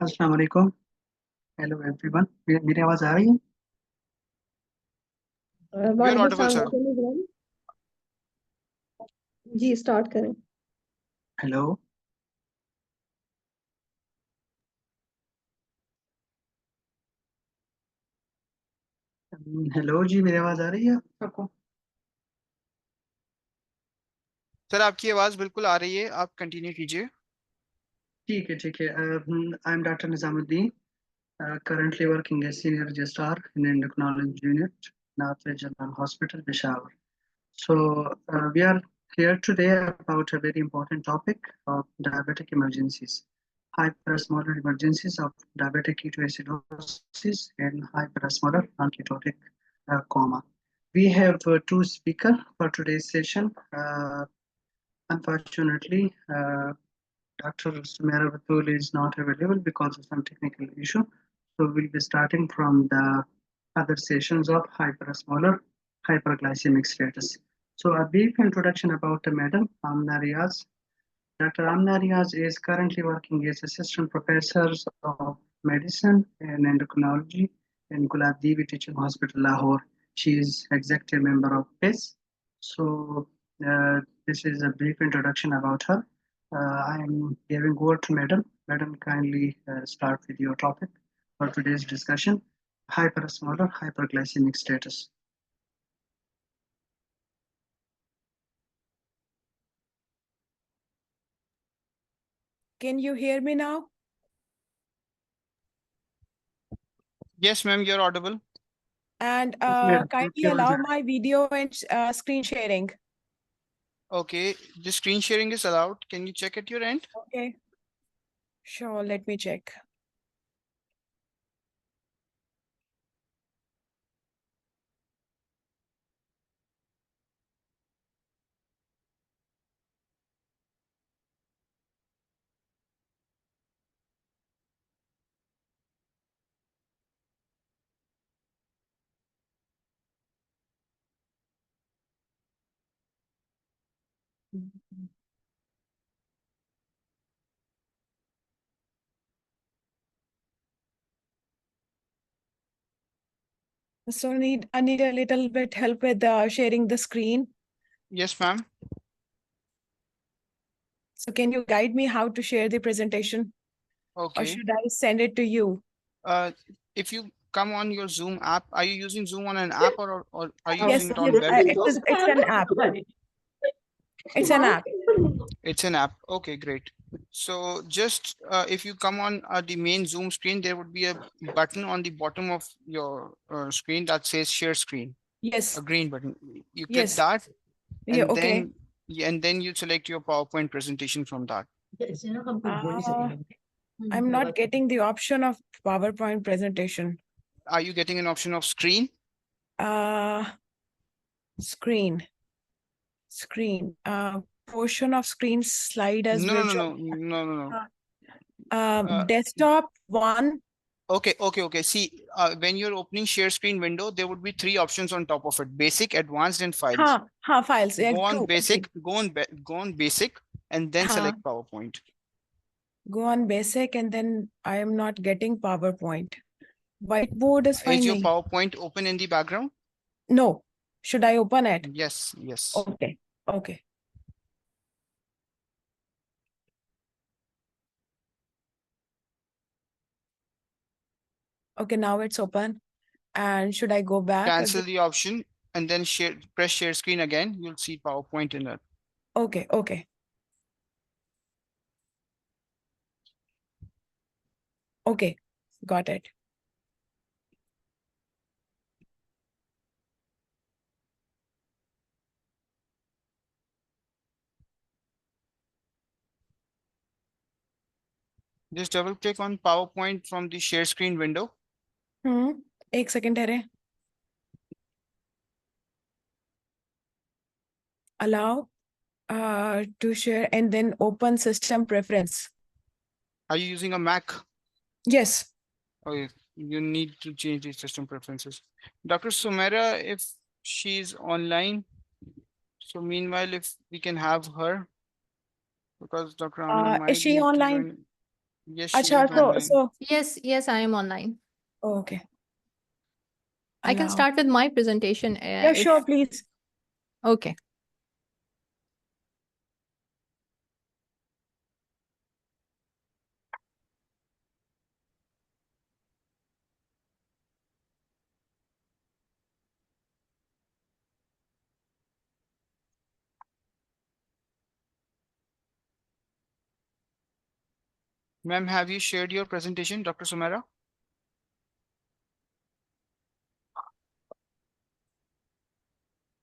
अस्सलाम वालेकुम। Hello everyone, मेरी आवाज आ रही है? You're वालेकुम audible, सलाम sir. वालेकुम। जी स्टार्ट करें। हेलो। हेलो जी, मेरी आवाज आ रही है आपको? सर आपकी आवाज बिल्कुल आ रही है, आप कंटिन्यू कीजिए। ठीक है। I am doctor Nizamuddin, currently working as senior registrar in endocrinology unit, Northwest General Hospital, Peshawar. So we are here today about a very important topic of diabetic emergencies, hyperosmolar emergencies of diabetic ketoacidosis and hyperosmolar non-ketotic coma. We have two speakers for today's session. Unfortunately, Dr. Sumera Batul is not available because of some technical issue. So we'll be starting from the other sessions of hyperosmolar hyperglycemic status. So a brief introduction about the madam Amna Riaz. Dr. Amna Riaz is currently working as assistant professor of medicine and endocrinology in Gulab Devi Teaching Hospital, Lahore. She is executive member of PIS. So this is a brief introduction about her. I am giving word to Madam. Madam, kindly start with your topic for today's discussion, hyperosmolar hyperglycemic status. Can you hear me now? Yes, ma'am, you're audible. And Madam, kindly your allow answer. my video and screen sharing. Okay, the screen sharing is allowed. Can you check at your end? Okay. Sure, let me check. So I need a little bit help with sharing the screen. Yes, ma'am. So can you guide me how to share the presentation? Or Okay. should I send it to you? If you come on your Zoom app, are you using Zoom on an app or are you Yes, using it on yes, web? it's an app. It's an app. It's an app. Okay, great. So just if you come on the main Zoom screen, there would be a button on the bottom of your screen that says share screen, Yes, a green button. You click yes. that Yeah, and okay. then you select your PowerPoint presentation from that. I'm not getting the option of PowerPoint presentation. Are you getting an option of screen? Screen. Portion of screen slide as No. virtual. Uh, Desktop one. Okay. See, when you're opening share screen window, there would be three options on top of it: basic, advanced, and files. Files. Yeah, Go on true. basic, go on basic, and then select PowerPoint. Go on basic and then I am not getting PowerPoint. Whiteboard is fine. Is your PowerPoint open in the background? No. Should I open it? Yes. Okay. Okay, now it's open. And should I go back? Cancel the option and then press share screen again. You'll see PowerPoint in it. Okay. Okay, got it. Just double click on PowerPoint from the share screen window. 1 second ठहरे. Allow to share and then open system preference. Are you using a Mac? Yes. Okay, you need to change the system preferences. Dr. Sumera, if she's online, so meanwhile, if we can have her, because Dr. Amna Is might she need to online? join. Yes, she Acha, is online. so Yes, I am online. okay. I can Allow. start with my presentation. Yeah, sure, please. Okay. Ma'am, have you shared your presentation, Dr. Sumera?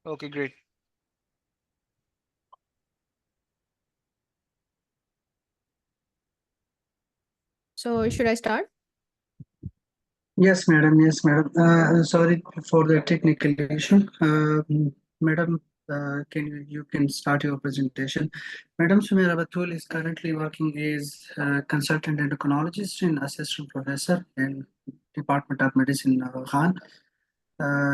Okay, great. So should I start? Yes, madam. Yes, madam. Sorry for the technical issue. Madam, you can start your presentation. Madam Sumera Batul is currently working as consultant endocrinologist and assistant professor in Department of Medicine, Khan.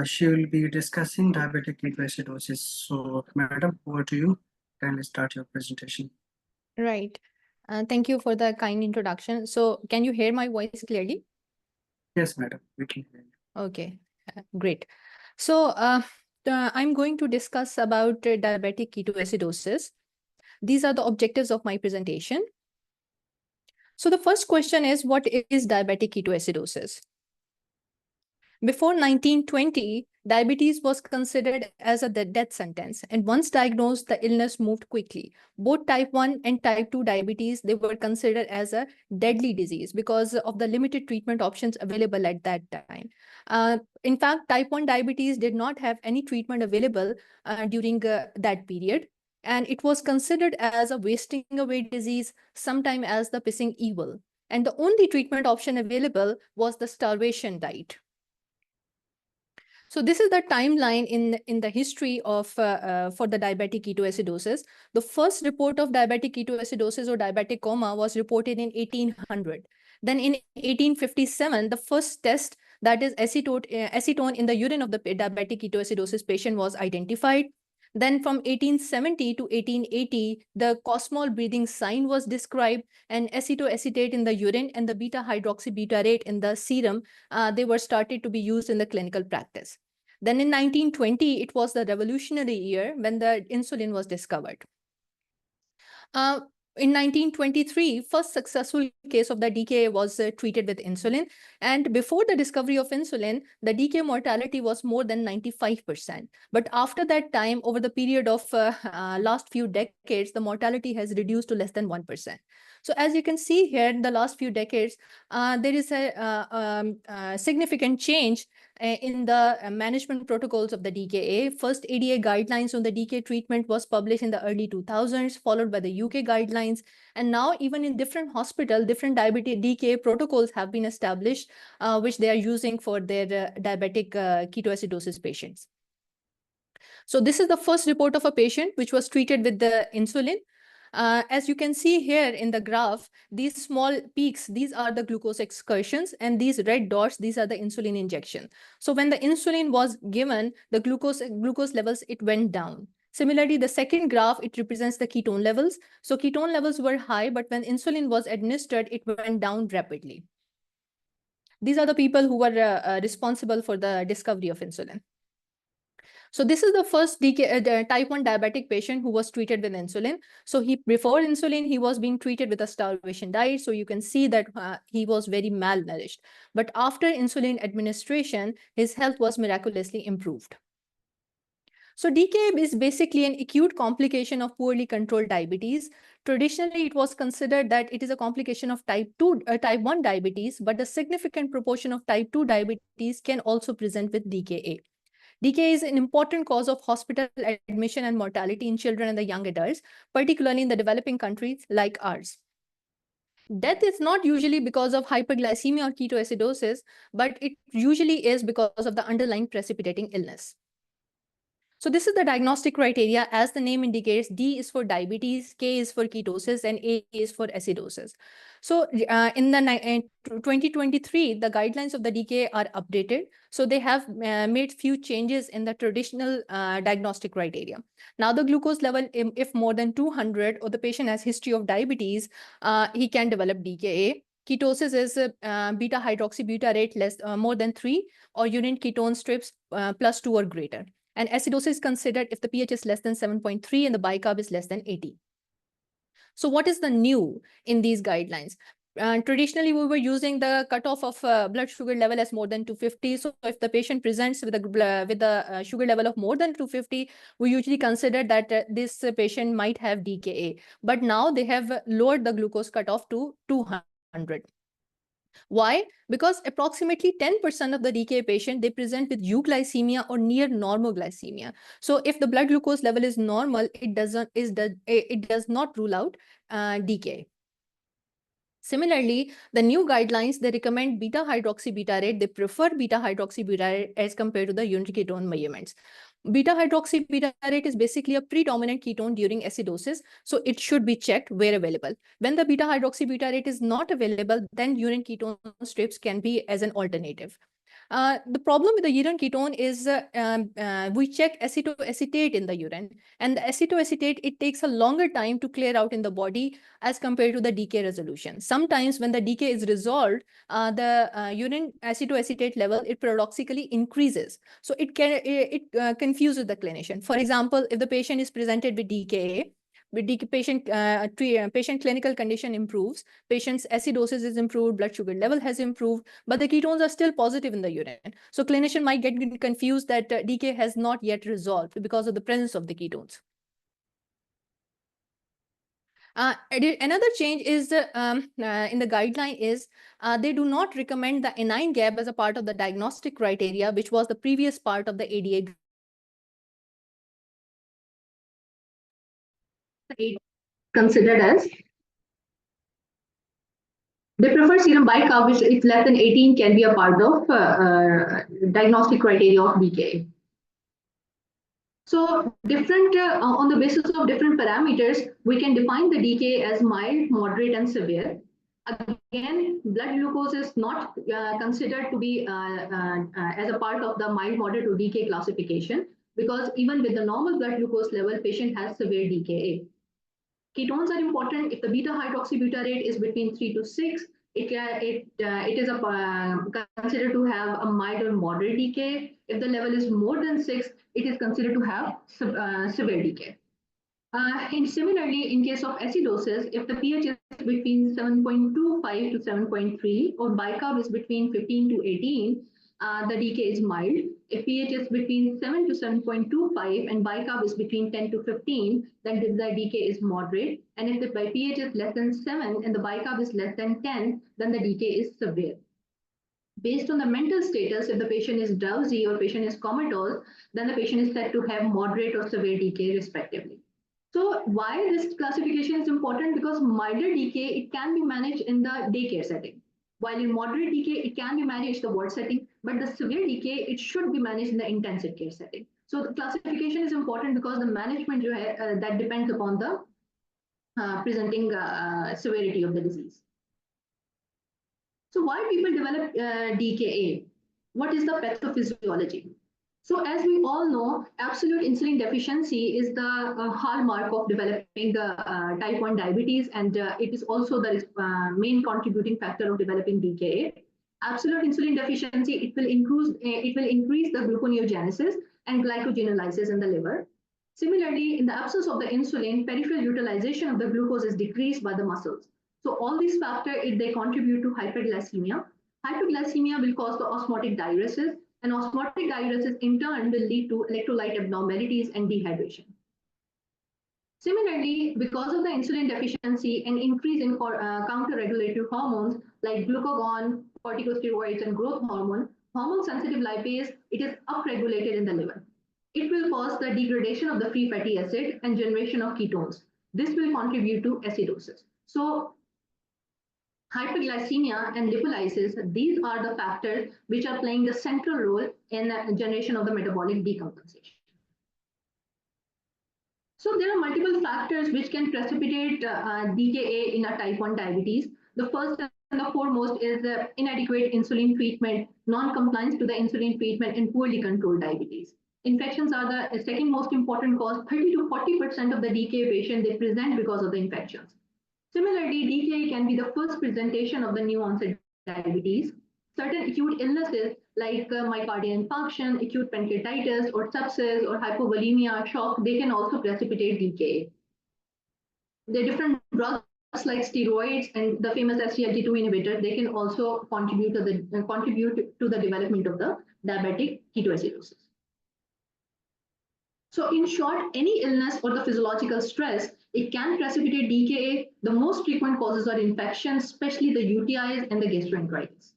She will be discussing diabetic ketoacidosis. So, madam, over to you. Kindly start your presentation. Right. Thank you for the kind introduction. So can you hear my voice clearly? Yes, madam. We can hear you. Okay, great. So I'm going to discuss about diabetic ketoacidosis. These are the objectives of my presentation. So the first question is, what is diabetic ketoacidosis? Before 1920, diabetes was considered as a death sentence, and once diagnosed, the illness moved quickly. Both type 1 and type 2 diabetes, they were considered as a deadly disease because of the limited treatment options available at that time. In fact, type 1 diabetes did not have any treatment available during that period, and it was considered as a wasting away disease, sometime as the pissing evil. And the only treatment option available was the starvation diet. So this is the timeline in the history of for the diabetic ketoacidosis. The first report of diabetic ketoacidosis or diabetic coma was reported in 1800. Then in 1857, the first test, that is acetone in the urine of the diabetic ketoacidosis patient, was identified. Then from 1870 to 1880, the Cosmol breathing sign was described, and acetoacetate in the urine and the beta hydroxybutyrate in the serum, they were started to be used in the clinical practice. Then in 1920, it was the revolutionary year when the insulin was discovered. Uh, in 1923, first successful case of the DKA was treated with insulin. And before the discovery of insulin, the DKA mortality was more than 95%. But after that time, over the period of last few decades, the mortality has reduced to less than 1%. So as you can see here, in the last few decades, there is a significant change in the management protocols of the DKA. First ADA guidelines on the DKA treatment was published in the early 2000s, followed by the UK guidelines. And now even in different hospitals, different diabetes DKA protocols have been established, which they are using for their diabetic ketoacidosis patients. So this is the first report of a patient which was treated with the insulin. As you can see here in the graph, these small peaks, these are the glucose excursions, and these red dots, these are the insulin injection. So when the insulin was given, the glucose levels, it went down. Similarly, the second graph, it represents the ketone levels. So ketone levels were high, but when insulin was administered, it went down rapidly. These are the people who were responsible for the discovery of insulin. So this is the first the type 1 diabetic patient who was treated with insulin. So before insulin, he was being treated with a starvation diet. So you can see that he was very malnourished. But after insulin administration, his health was miraculously improved. So DKA is basically an acute complication of poorly controlled diabetes. Traditionally, it was considered that it is a complication of type 1 diabetes, but a significant proportion of type 2 diabetes can also present with DKA. DKA is an important cause of hospital admission and mortality in children and the young adults, particularly in the developing countries like ours. Death is not usually because of hyperglycemia or ketoacidosis, but it usually is because of the underlying precipitating illness. So this is the diagnostic criteria. As the name indicates, D is for diabetes, K is for ketosis, and A is for acidosis. So in 2023, the guidelines of the DKA are updated. So they have made few changes in the traditional diagnostic criteria. Now the glucose level, if more than 200 or the patient has history of diabetes, he can develop DKA. ketosis is beta hydroxybutyrate less more than 3 or urine ketone strips plus 2 or greater. And acidosis is considered if the pH is less than 7.3 and the bicarb is less than 80. So what is the new in these guidelines? Traditionally, we were using the cutoff of blood sugar level as more than 250. So if the patient presents with a sugar level of more than 250, we usually consider that this patient might have DKA. But now they have lowered the glucose cutoff to 200. Why? Because approximately 10% of the DKA patient, they present with euglycemia or near normoglycemia. So if the blood glucose level is normal, it does not rule out DKA. Similarly, the new guidelines, they recommend beta hydroxybutyrate. They prefer beta hydroxybutyrate as compared to the urine ketone measurements. Beta hydroxybutyrate is basically a predominant ketone during acidosis, so it should be checked where available. When the beta hydroxybutyrate is not available, then urine ketone strips can be as an alternative. The problem with the urine ketone is we check acetoacetate in the urine, and the acetoacetate, it takes a longer time to clear out in the body as compared to the DK resolution. Sometimes when the DK is resolved, the urine acetoacetate level, it paradoxically increases. So it confuses the clinician. For example, if the patient is presented with DKA, patient clinical condition improves, patient's acidosis is improved, blood sugar level has improved, but the ketones are still positive in the urine. So clinician might get confused that DK has not yet resolved because of the presence of the ketones. Another change is in the guideline is they do not recommend the anion gap as a part of the diagnostic criteria, which was the previous part of the ADA. Considered as they prefer serum bicarb, which if less than 18 can be a part of diagnostic criteria of DKA. So different on the basis of different parameters, we can define the DKA as mild, moderate, and severe. Again, blood glucose is not considered to be as a part of the mild, moderate, or DKA classification, because even with the normal blood glucose level, patient has severe DKA. Ketones are important. If the beta hydroxybutyrate is between 3 to 6, it is considered to have a mild or moderate DKA. If the level is more than 6, it is considered to have severe DKA. And similarly, in case of acidosis, if the pH is between 7.25 to 7.3 or bicarb is between 15 to 18, the DKA is mild. If pH is between 7 to 7.25 and bicarb is between 10 to 15, then the DKA is moderate. And if the pH is less than 7 and the bicarb is less than 10, then the DKA is severe. Based on the mental status, if the patient is drowsy or patient is comatose, then the patient is said to have moderate or severe DKA respectively. So why this classification is important? Because milder DKA, it can be managed in the daycare setting. While in moderate DKA, it can be managed in the ward setting, but the severe DKA, it should be managed in the intensive care setting. So the classification is important because the management that depends upon the presenting severity of the disease. So why people develop DKA? What is the pathophysiology? So as we all know, absolute insulin deficiency is the hallmark of developing type 1 diabetes, and it is also the main contributing factor of developing DKA. Absolute insulin deficiency, it will increase the gluconeogenesis and glycogenolysis in the liver. Similarly, in the absence of the insulin, peripheral utilization of the glucose is decreased by the muscles. So all these factors, they contribute to hyperglycemia. Hyperglycemia will cause the osmotic diuresis, and osmotic diuresis in turn will lead to electrolyte abnormalities and dehydration. Similarly, because of the insulin deficiency and increase in counter-regulatory hormones like glucagon, corticosteroids, and growth hormone, hormone-sensitive lipase, it is upregulated in the liver. It will cause the degradation of the free fatty acid and generation of ketones. This will contribute to acidosis. So hyperglycemia and lipolysis, these are the factors which are playing the central role in the generation of the metabolic decompensation. So there are multiple factors which can precipitate DKA in a type 1 diabetes. The first and the foremost is inadequate insulin treatment, non-compliance to the insulin treatment, and poorly controlled diabetes. Infections are the second most important cause. 30 to 40% of the DKA patients, they present because of the infections. Similarly, DKA can be the first presentation of the new onset diabetes. Certain acute illnesses like myocardial infarction, acute pancreatitis, or sepsis, or hypovolemia, shock, they can also precipitate DKA. The different drugs like steroids and the famous SGLT2 inhibitor, they can also contribute to the development of the diabetic ketoacidosis. So in short, any illness or the physiological stress, it can precipitate DKA. The most frequent causes are infections, especially the UTIs and the gastroenteritis.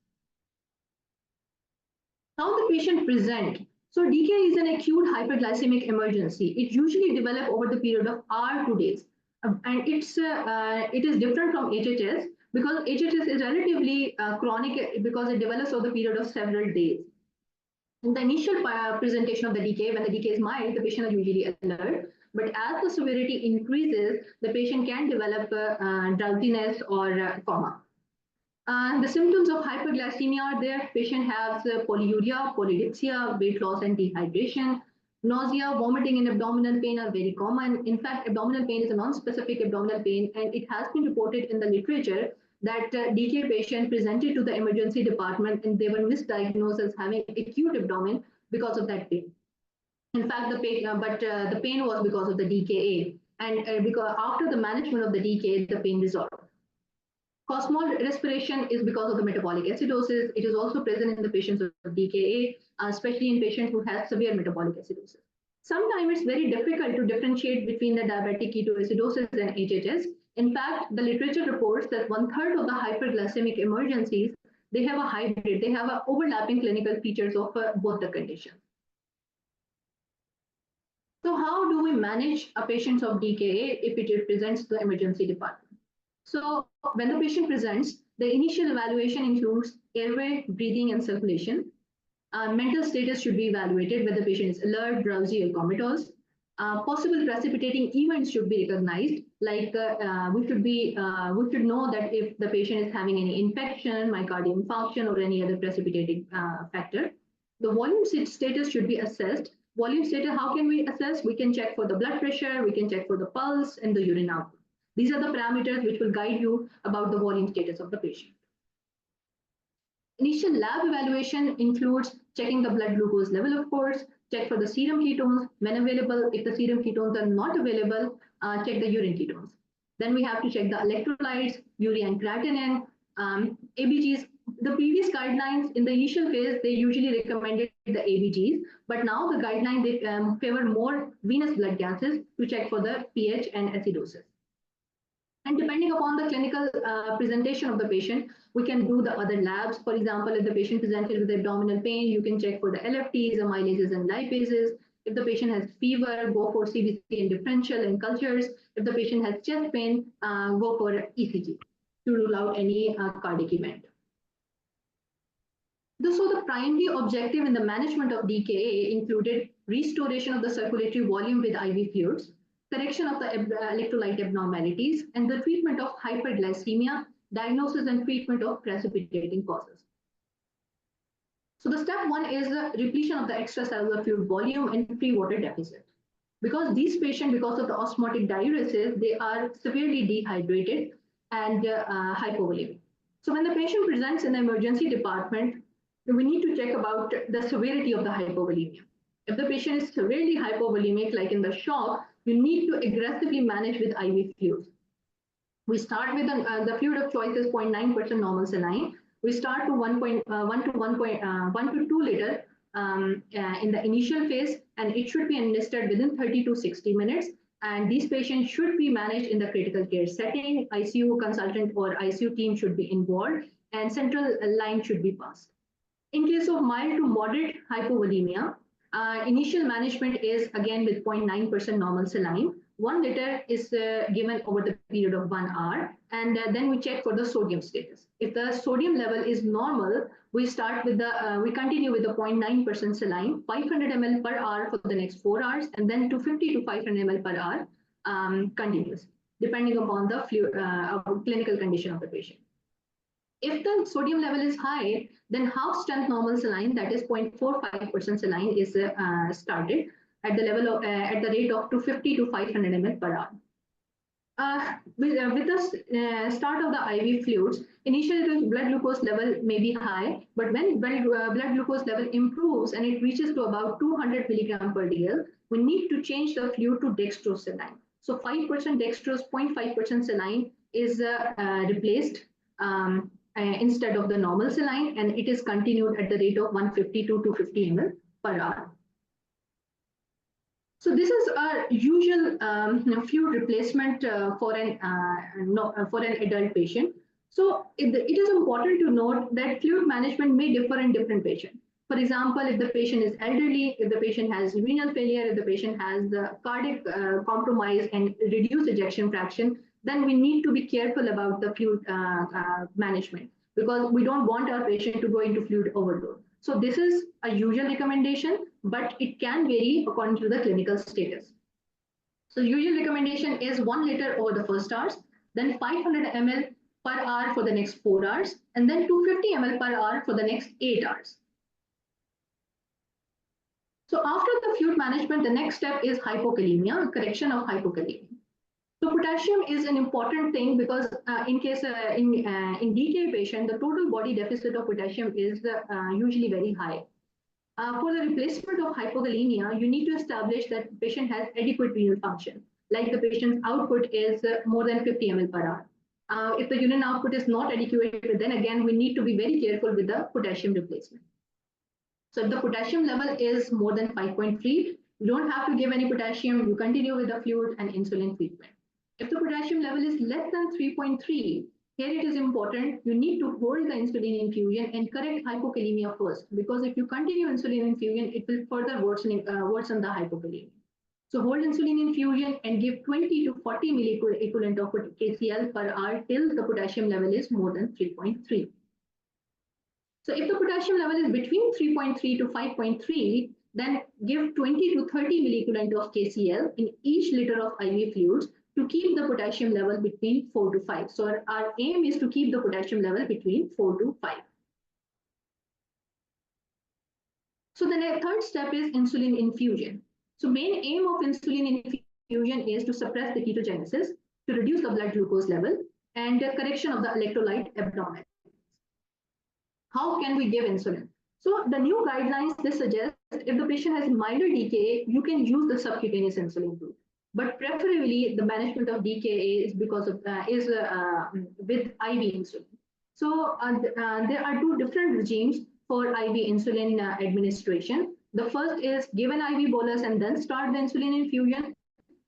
How the patient present. So DKA is an acute hyperglycemic emergency. It usually develops over the period of hour to days. And it is different from HHS because HHS is relatively chronic because it develops over the period of several days. In the initial presentation of the DKA, when the DKA is mild, the patient is usually alert. But as the severity increases, the patient can develop drowsiness or coma. The symptoms of hyperglycemia are there. Patient has polyuria, polydipsia, weight loss and dehydration. Nausea, vomiting and abdominal pain are very common. In fact, abdominal pain is a non-specific abdominal pain, and it has been reported in the literature that DK patient presented to the emergency department and they were misdiagnosed as having acute abdomen because of that pain. In fact, the pain was because of the DKA, and because after the management of the DKA, the pain resolved. Cosmal respiration is because of the metabolic acidosis. It is also present in the patients with DKA, especially in patients who have severe metabolic acidosis. Sometimes it's very difficult to differentiate between the diabetic ketoacidosis and HHS. In fact, the literature reports that 1/3 of the hyperglycemic emergencies, they have a hybrid, they have overlapping clinical features of both the conditions. So how do we manage a patient of DKA if it presents to the emergency department? So when the patient presents, the initial evaluation includes airway, breathing, and circulation. Mental status should be evaluated, whether the patient is alert, drowsy, or comatose. Possible precipitating events should be recognized, like we should know that if the patient is having any infection, myocardial infarction, or any other precipitating factor. The volume status should be assessed. Volume status, how can we assess? We can check for the blood pressure, we can check for the pulse, and the urine output. These are the parameters which will guide you about the volume status of the patient. Initial lab evaluation includes checking the blood glucose level, of course, check for the serum ketones when available. If the serum ketones are not available, check the urine ketones. Then we have to check the electrolytes, urea and creatinine, ABGs. The previous guidelines in the initial phase, they usually recommended the ABGs, but now the guideline, they favor more venous blood gases to check for the pH and acidosis. And depending upon the clinical presentation of the patient, we can do the other labs. For example, if the patient presented with abdominal pain, you can check for the LFTs, amylases, and lipases. If the patient has fever, go for CBC and differential and cultures. If the patient has chest pain, go for ECG to rule out any cardiac event. So the primary objective in the management of DKA included restoration of the circulatory volume with IV fluids, correction of the electrolyte abnormalities, and the treatment of hyperglycemia, diagnosis and treatment of precipitating causes. So the step one is the repletion of the extracellular fluid volume and free water deficit. Because these patients, because of the osmotic diuresis, they are severely dehydrated and hypovolemic. So when the patient presents in the emergency department, we need to check about the severity of the hypovolemia. If the patient is severely hypovolemic, like in the shock, you need to aggressively manage with IV fluids. We start with the fluid of choice is 0.9% normal saline. We start to 1 to 2 liter in the initial phase, and it should be administered within 30 to 60 minutes. And these patients should be managed in the critical care setting. ICU consultant or ICU team should be involved, and central line should be passed. In case of mild to moderate hypovolemia, initial management is again with 0.9% normal saline. 1 liter is given over the period of 1 hour, and then we check for the sodium status. If the sodium level is normal, we start with we continue with the 0.9% saline, 500 ml per hour for the next 4 hours, and then 250 to 500 ml per hour continues, depending upon the clinical condition of the patient. If the sodium level is high, then half strength normal saline, that is 0.45% saline, is started at the level of at the rate of 250 to 500 ml per hour. with the start of the IV fluids, initially the blood glucose level may be high, but when blood glucose level improves and it reaches to about 200 milligram per dl, we need to change the fluid to dextrosaline. So 5% dextrose, 0.5% saline is replaced instead of the normal saline, and it is continued at the rate of 150 to 250 ml per hour. So this is our usual fluid replacement for an adult patient. So it is important to note that fluid management may differ in different patients. For example, if the patient is elderly, if the patient has renal failure, if the patient has the cardiac compromise and reduced ejection fraction, then we need to be careful about the fluid management, because we don't want our patient to go into fluid overload. So this is a usual recommendation, but it can vary according to the clinical status. So usual recommendation is 1 liter over the first hours, then 500 ml per hour for the next 4 hours, and then 250 ml per hour for the next 8 hours. So after the fluid management, the next step is hypokalemia, correction of hypokalemia. So potassium is an important thing because in DKA patient, the total body deficit of potassium is usually very high. For the replacement of hypokalemia, you need to establish that the patient has adequate renal function, like the patient's output is more than 50 ml per hour. If the urine output is not adequate, then again, we need to be very careful with the potassium replacement. So if the potassium level is more than 5.3, you don't have to give any potassium, you continue with the fluid and insulin treatment. If the potassium level is less than 3.3, here it is important, you need to hold the insulin infusion and correct hypokalemia first, because if you continue insulin infusion, it will further worsen the hypokalemia. So hold insulin infusion and give 20 to 40 milliequivalent of KCl per hour till the potassium level is more than 3.3. So if the potassium level is between 3.3 to 5.3, then give 20 to 30 milliequivalent of KCl in each liter of IV fluids to keep the potassium level between 4 to 5. So our aim is to keep the potassium level between 4 to 5. So the third step is insulin infusion. So main aim of insulin infusion is to suppress the ketogenesis, to reduce the blood glucose level, and the correction of the electrolyte abnormalities. How can we give insulin? So the new guidelines, they suggest if the patient has milder DKA, you can use the subcutaneous insulin route. But preferably, the management of DKA is because of with IV insulin. So there are two different regimes for IV insulin administration. The first is give an IV bolus and then start the insulin infusion,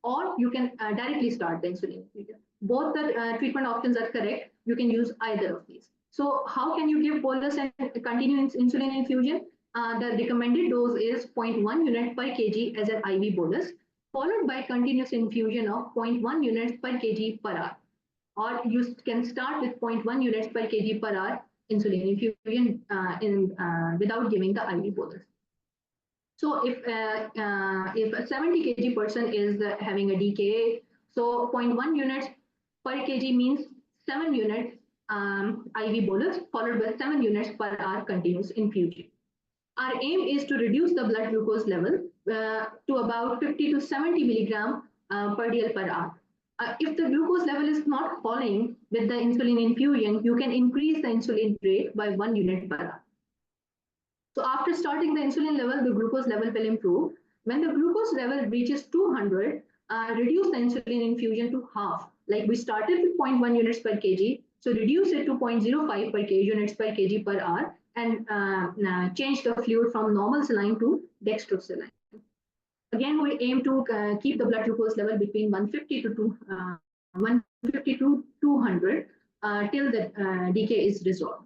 or you can directly start the insulin infusion. Both the treatment options are correct. You can use either of these. So how can you give bolus and continue insulin infusion? The recommended dose is 0.1 unit per kg as an IV bolus, followed by continuous infusion of 0.1 units per kg per hour. Or you can start with 0.1 units per kg per hour insulin infusion without giving the IV bolus. So if a 70 kg person is having a DKA, so 0.1 units per kg means 7 units IV bolus followed by 7 units per hour continuous infusion. Our aim is to reduce the blood glucose level to about 50 to 70 milligram per dl per hour. If the glucose level is not falling with the insulin infusion, you can increase the insulin rate by 1 unit per hour. So after starting the insulin level, the glucose level will improve. When the glucose level reaches 200, reduce the insulin infusion to half. Like we started with 0.1 units per kg, so reduce it to 0.05 per kg units per kg per hour, and change the fluid from normal saline to dextrosaline. Again, we aim to keep the blood glucose level between 150 to 200 till the decay is resolved.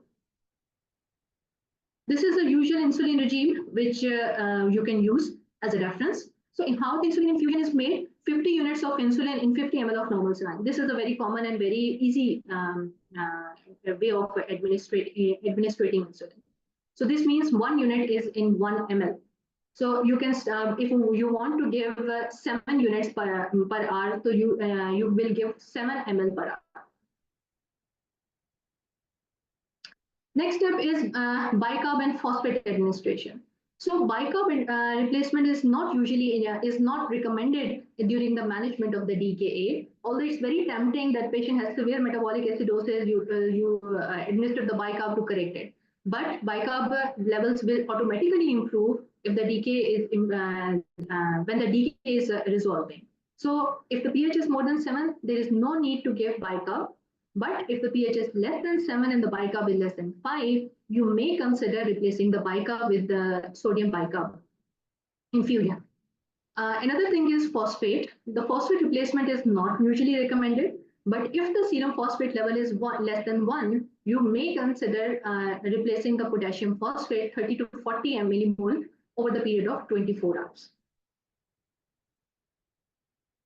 This is the usual insulin regime which you can use as a reference. So in how the insulin infusion is made, 50 units of insulin in 50 ml of normal saline. This is a very common and very easy way of administrating insulin. So this means 1 unit is in 1 ml. So you can, if you want to give 7 units per hour, so you will give 7 ml per hour. Next step is bicarb and phosphate administration. So bicarb replacement is not usually is not recommended during the management of the DKA. Although it's very tempting that patient has severe metabolic acidosis, you administer the bicarb to correct it. But bicarb levels will automatically improve if the DKA is when the DKA is resolving. So if the pH is more than 7, there is no need to give bicarb. But if the pH is less than 7 and the bicarb is less than 5, you may consider replacing the bicarb with the sodium bicarb infusion. Another thing is phosphate. The phosphate replacement is not usually recommended, but if the serum phosphate level is less than 1, you may consider replacing the potassium phosphate 30 to 40 millimole over the period of 24 hours.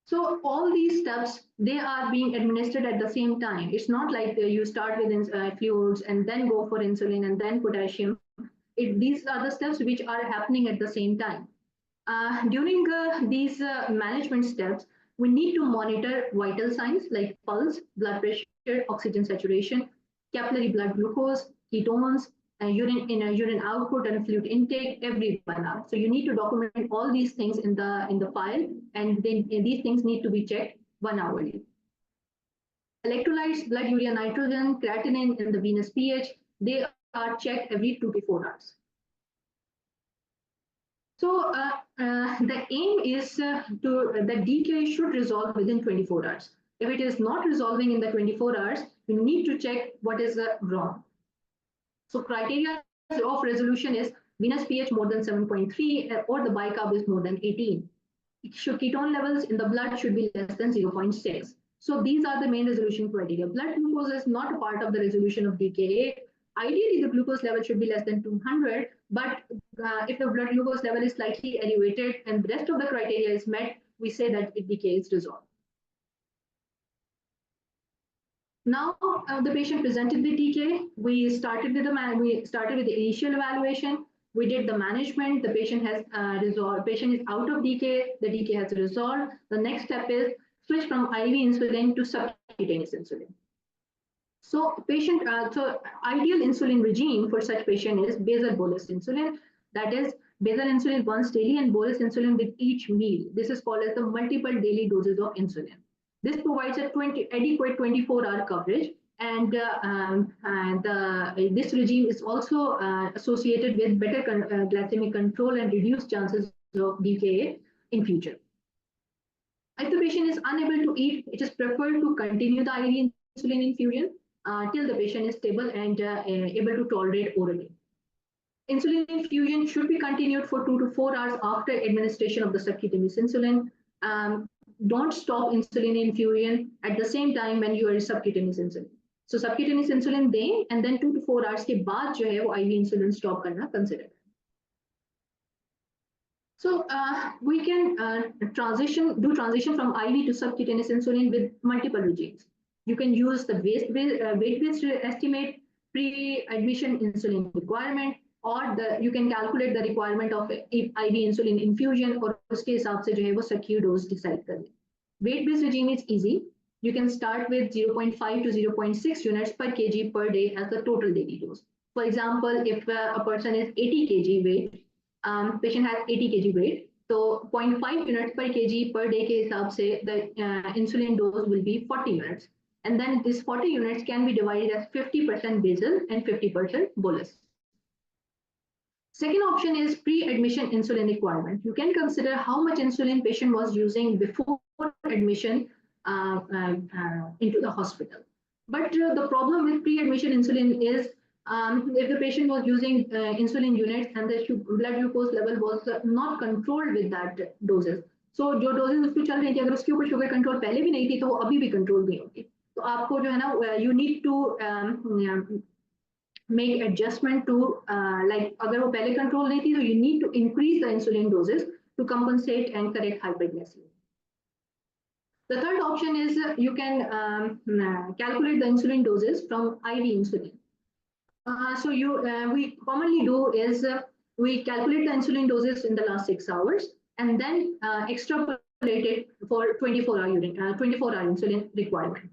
So all these steps, they are being administered at the same time. It's not like you start with fluids and then go for insulin and then potassium. These are the steps which are happening at the same time. During these management steps, we need to monitor vital signs like pulse, blood pressure, oxygen saturation, capillary blood glucose, ketones, urine output and fluid intake every 1 hour. So you need to document all these things in the file, and then these things need to be checked 1 hourly. Electrolytes, blood urea nitrogen, creatinine, and the venous pH, they are checked every 2 to 4 hours. So the aim is the DKA should resolve within 24 hours. If it is not resolving in the 24 hours, you need to check what is wrong. So criteria of resolution is venous pH more than 7.3 or the bicarb is more than 18. Ketone levels in the blood should be less than 0.6. So these are the main resolution criteria. Blood glucose is not a part of the resolution of DKA. Ideally, the glucose level should be less than 200, but if the blood glucose level is slightly elevated and the rest of the criteria is met, we say that DKA is resolved. Now the patient presented with DKA. We started with the initial evaluation. We did the management. The patient has resolved. Patient is out of DKA. The DKA has resolved. The next step is switch from IV insulin to subcutaneous insulin. So ideal insulin regime for such patient is basal bolus insulin. That is basal insulin once daily and bolus insulin with each meal. This is called as the multiple daily doses of insulin. This provides a adequate 24-hour coverage, and this regime is also associated with better glycemic control and reduced chances of DKA in future. If the patient is unable to eat, it is preferred to continue the IV insulin infusion till the patient is stable and able to tolerate orally. Insulin infusion should be continued for 2 to 4 hours after administration of the subcutaneous insulin. Don't stop insulin infusion at the same time when you are subcutaneous insulin. So subcutaneous insulin दें and then 2 to 4 hours के बाद जो है वो IV insulin stop करना consider. So we can transition from IV to subcutaneous insulin with multiple regimes. You can use the weight-based estimate, pre-admission insulin requirement, or you can calculate the requirement of IV insulin infusion और उसके हिसाब से जो है वो subcu dose decide कर लें. Weight-based regime is easy. You can start with 0.5 to 0.6 units per kg per day as the total daily dose. For example, if a person is 80 kg weight, patient has 80 kg weight, so 0.5 units per kg per day के हिसाब से the insulin dose will be 40 units. And then this 40 units can be divided as 50% basal and 50% bolus. Second option is pre-admission insulin requirement. You can consider how much insulin patient was using before admission into the hospital. But the problem with pre-admission insulin is if the patient was using insulin units and the blood glucose level was not controlled with that doses. So जो doses उसको चल रही थी अगर उसके ऊपर sugar control पहले भी नहीं थी तो वो अभी भी control नहीं होगी. तो आपको जो है ना you need to make adjustment to like अगर वो पहले control नहीं थी तो you need to increase the insulin doses to compensate and correct hyperglycemia. The third option is you can calculate the insulin doses from IV insulin. So we commonly do is we calculate the insulin doses in the last 6 hours and then extrapolate it for 24-hour insulin requirement.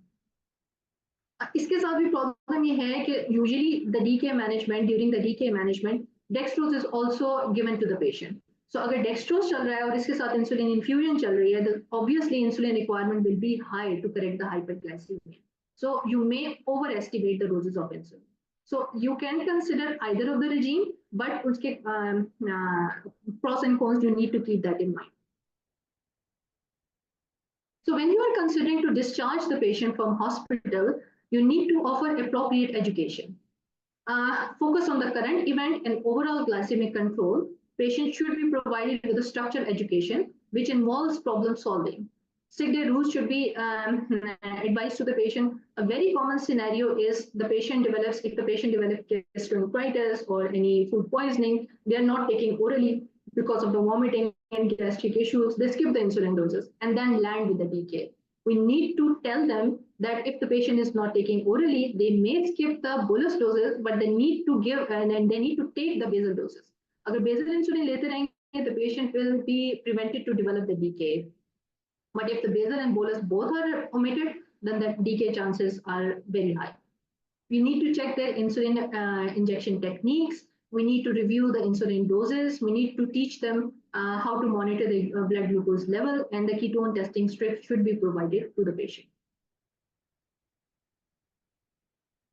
इसके साथ भी problem ये है कि usually the DK management during the DK management Dextrose is also given to the patient. So अगर dextrose चल रहा है और इसके साथ insulin infusion चल रही है, then obviously insulin requirement will be high to correct the hyperglycemia. So you may overestimate the doses of insulin. So you can consider either of the regime, but uske pros and cons, you need to keep that in mind. So when you are considering to discharge the patient from hospital, you need to offer appropriate education. Focus on the current event and overall glycemic control. Patients should be provided with a structured education, which involves problem solving. Sick day rules should be advised to the patient. A very common scenario is if the patient develops gastroenteritis or any food poisoning, they are not taking orally because of the vomiting and gastric issues. They skip the insulin doses and then land with the DK. We need to tell them that if the patient is not taking orally, they may skip the bolus doses, but they need to give and then they need to take the basal doses. Agar basal insulin lete rahenge, the patient will be prevented to develop the DK. But if the basal and bolus both are omitted, then the DK chances are very high. We need to check their insulin injection techniques. We need to review the insulin doses. We need to teach them how to monitor the blood glucose level, and the ketone testing strips should be provided to the patient.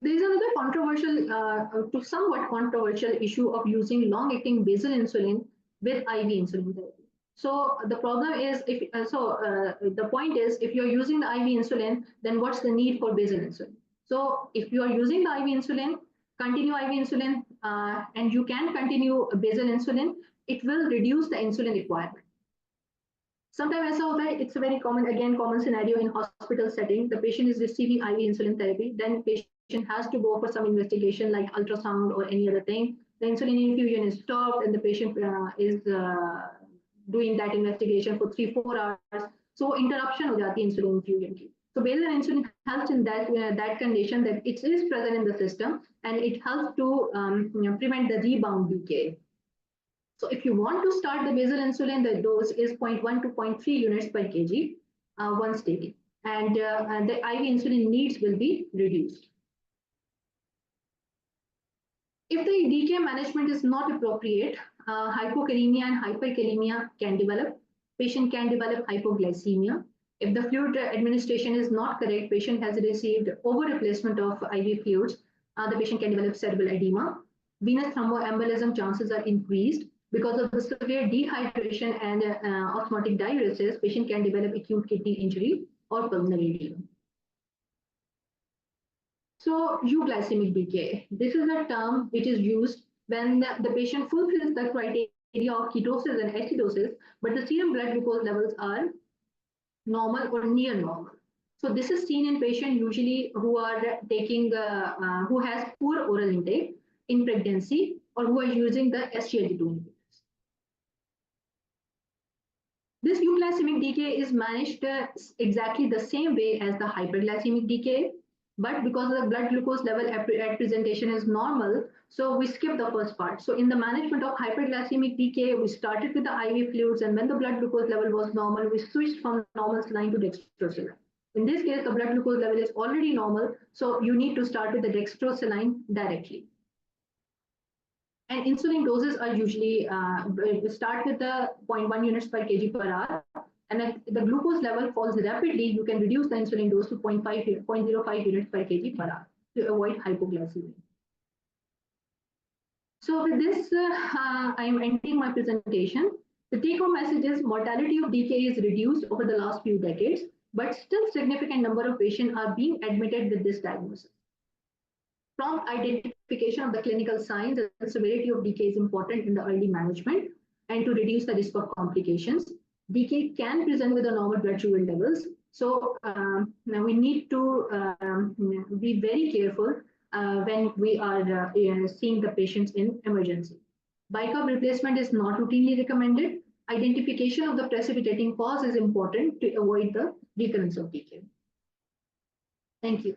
There is another controversial, to somewhat controversial issue of using long-acting basal insulin with IV insulin therapy. So the problem is, the point is, if you're using the IV insulin, then what's the need for basal insulin? So if you are using the IV insulin, continue IV insulin, and you can continue basal insulin, it will reduce the insulin requirement. Sometimes ऐसा होता है, it's a very common scenario in hospital setting. The patient is receiving IV insulin therapy, then patient has to go for some investigation like ultrasound or any other thing. The insulin infusion is stopped, and the patient is doing that investigation for 3-4 hours. So interruption हो जाती है insulin infusion की. So basal insulin helps in that condition, that it is present in the system and it helps to prevent the rebound decay. So if you want to start the basal insulin, the dose is 0.1 to 0.3 units per kg once daily, and the IV insulin needs will be reduced. If the DK management is not appropriate, hypokalemia and hyperkalemia can develop. Patient can develop hypoglycemia. If the fluid administration is not correct, patient has received over replacement of IV fluids, the patient can develop cerebral edema. Venous thromboembolism chances are increased. Because of the severe dehydration and osmotic diuresis, patient can develop acute kidney injury or pulmonary edema. So euglycemic decay. This is a term which is used when the patient fulfills the criteria of ketosis and acidosis, but the serum blood glucose levels are normal or near normal. So this is seen in patients usually who are taking who has poor oral intake in pregnancy or who are using the SGLT2 inhibitors. This euglycemic decay is managed exactly the same way as the hyperglycemic decay, but because the blood glucose level at presentation is normal, so we skip the first part. So in the management of hyperglycemic decay, we started with the IV fluids, and when the blood glucose level was normal, we switched from normal saline to dextrosaline. In this case, the blood glucose level is already normal, so you need to start with the dextrosaline directly. And insulin doses are usually, start with the 0.1 units per kg per hour. And if the glucose level falls rapidly, you can reduce the insulin dose to 0.05 units per kg per hour to avoid hypoglycemia. So with this, I am ending my presentation. The take-home message is mortality of DK is reduced over the last few decades, but still significant number of patients are being admitted with this diagnosis. Prompt identification of the clinical signs and severity of DK is important in the early management and to reduce the risk of complications. DK can present with the normal blood sugar levels. So now we need to be very careful when we are seeing the patients in emergency. Bicarb replacement is not routinely recommended. Identification of the precipitating cause is important to avoid the recurrence of DK. Thank you.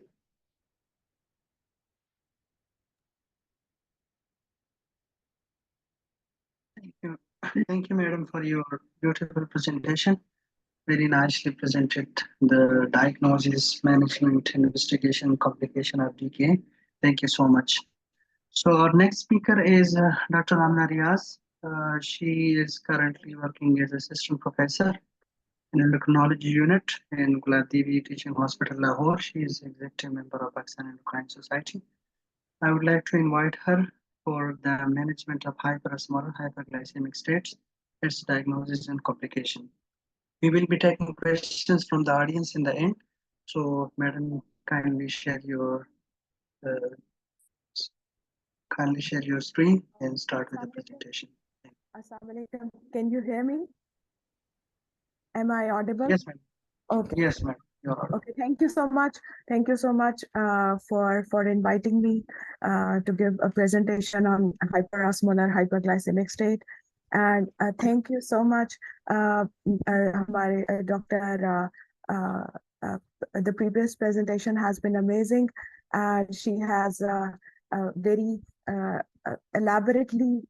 Thank you, madam, for your beautiful presentation. Very nicely presented the diagnosis, management, investigation, complication of DK. Thank you so much. So our next speaker is Dr. Amna Riaz. She is currently working as assistant professor in endocrinology unit in Guladevi Teaching Hospital, Lahore. She is executive member of Pakistan Endocrine Society. I would like to invite her for the management of hyperosmolar hyperglycemic states, its diagnosis and complication. We will be taking questions from the audience in the end. So, madam, uh, kindly share your screen and start with the presentation. Assalamualaikum. Can you hear me? Am I audible? Yes, ma'am. Okay. Yes, ma'am. You're audible. Okay. Thank you so much. Thank you so much for inviting me to give a presentation on hyperosmolar hyperglycemic state. And thank you so much, Dr. The previous presentation has been amazing, and she has very elaborately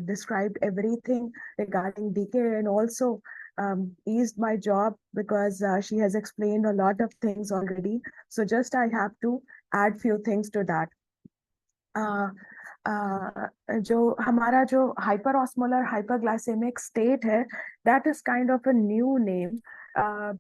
described everything regarding DKA, and also eased my job because she has explained a lot of things already. So just I have to add few things to that. जो हमारा जो hyperosmolar hyperglycemic state है, that is kind of a new name.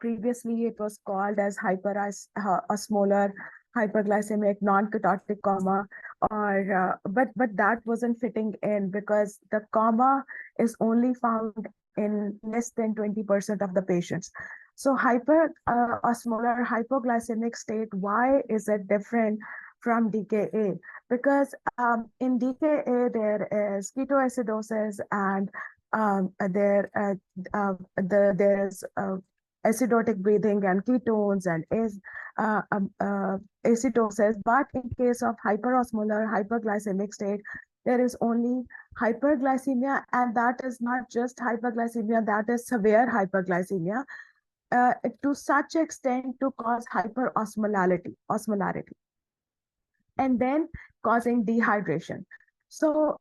Previously it was called as hyperosmolar hyperglycemic non-ketotic coma, or but that wasn't fitting in because the coma is only found in less than 20% of the patients. So hyperosmolar hypoglycemic state, why is it different from DKA? Because in DKA there is ketoacidosis, and there's acidotic breathing and ketones and acidosis. But in case of hyperosmolar hyperglycemic state, there is only hyperglycemia, and that is not just hyperglycemia, that is severe hyperglycemia, to such extent to cause hyperosmolality, and then causing dehydration. So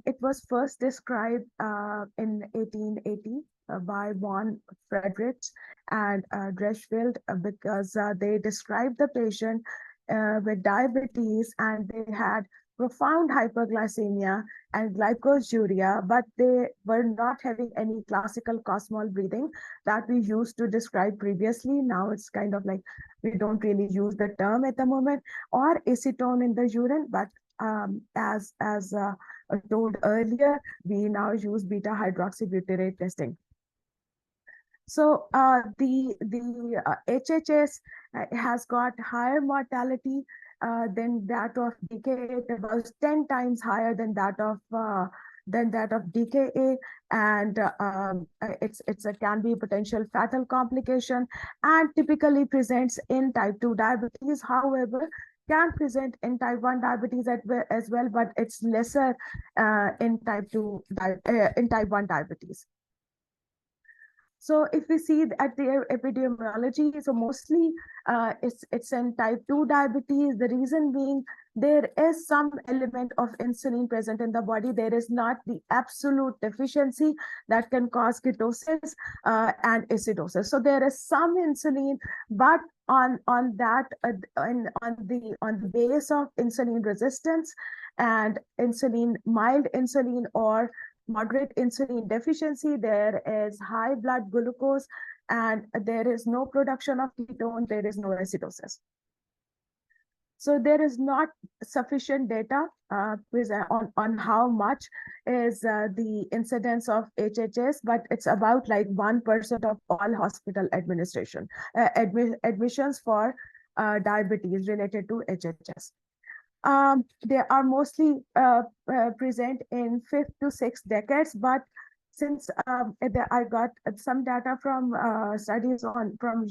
it was first described in 1880 by von Friedrichs and Dreschfeld, because they described the patient with diabetes, and they had profound hyperglycemia and glycosuria, but they were not having any classical Cosmol breathing that we used to describe previously. Now it's kind of like we don't really use the term at the moment, or acetone in the urine, but as told earlier, we now use beta hydroxybutyrate testing. So the HHS has got higher mortality than that of DKA, about 10 times higher than that of DKA, and it can be a potential fatal complication, and typically presents in type 2 diabetes. However, can present in type 1 diabetes as well, but it's lesser in type 1 diabetes. So if we see at the epidemiology, so mostly it's in type 2 diabetes. The reason being, there is some element of insulin present in the body. There is not the absolute deficiency that can cause ketosis and acidosis. So there is some insulin, but on the base of insulin resistance and mild insulin or moderate insulin deficiency, there is high blood glucose, and there is no production of ketone, there is no acidosis. So there is not sufficient data on how much is the incidence of HHS, but it's about like 1% of all hospital admissions for diabetes related to HHS. They are mostly present in 5th to 6th decades, but since I got some data from studies from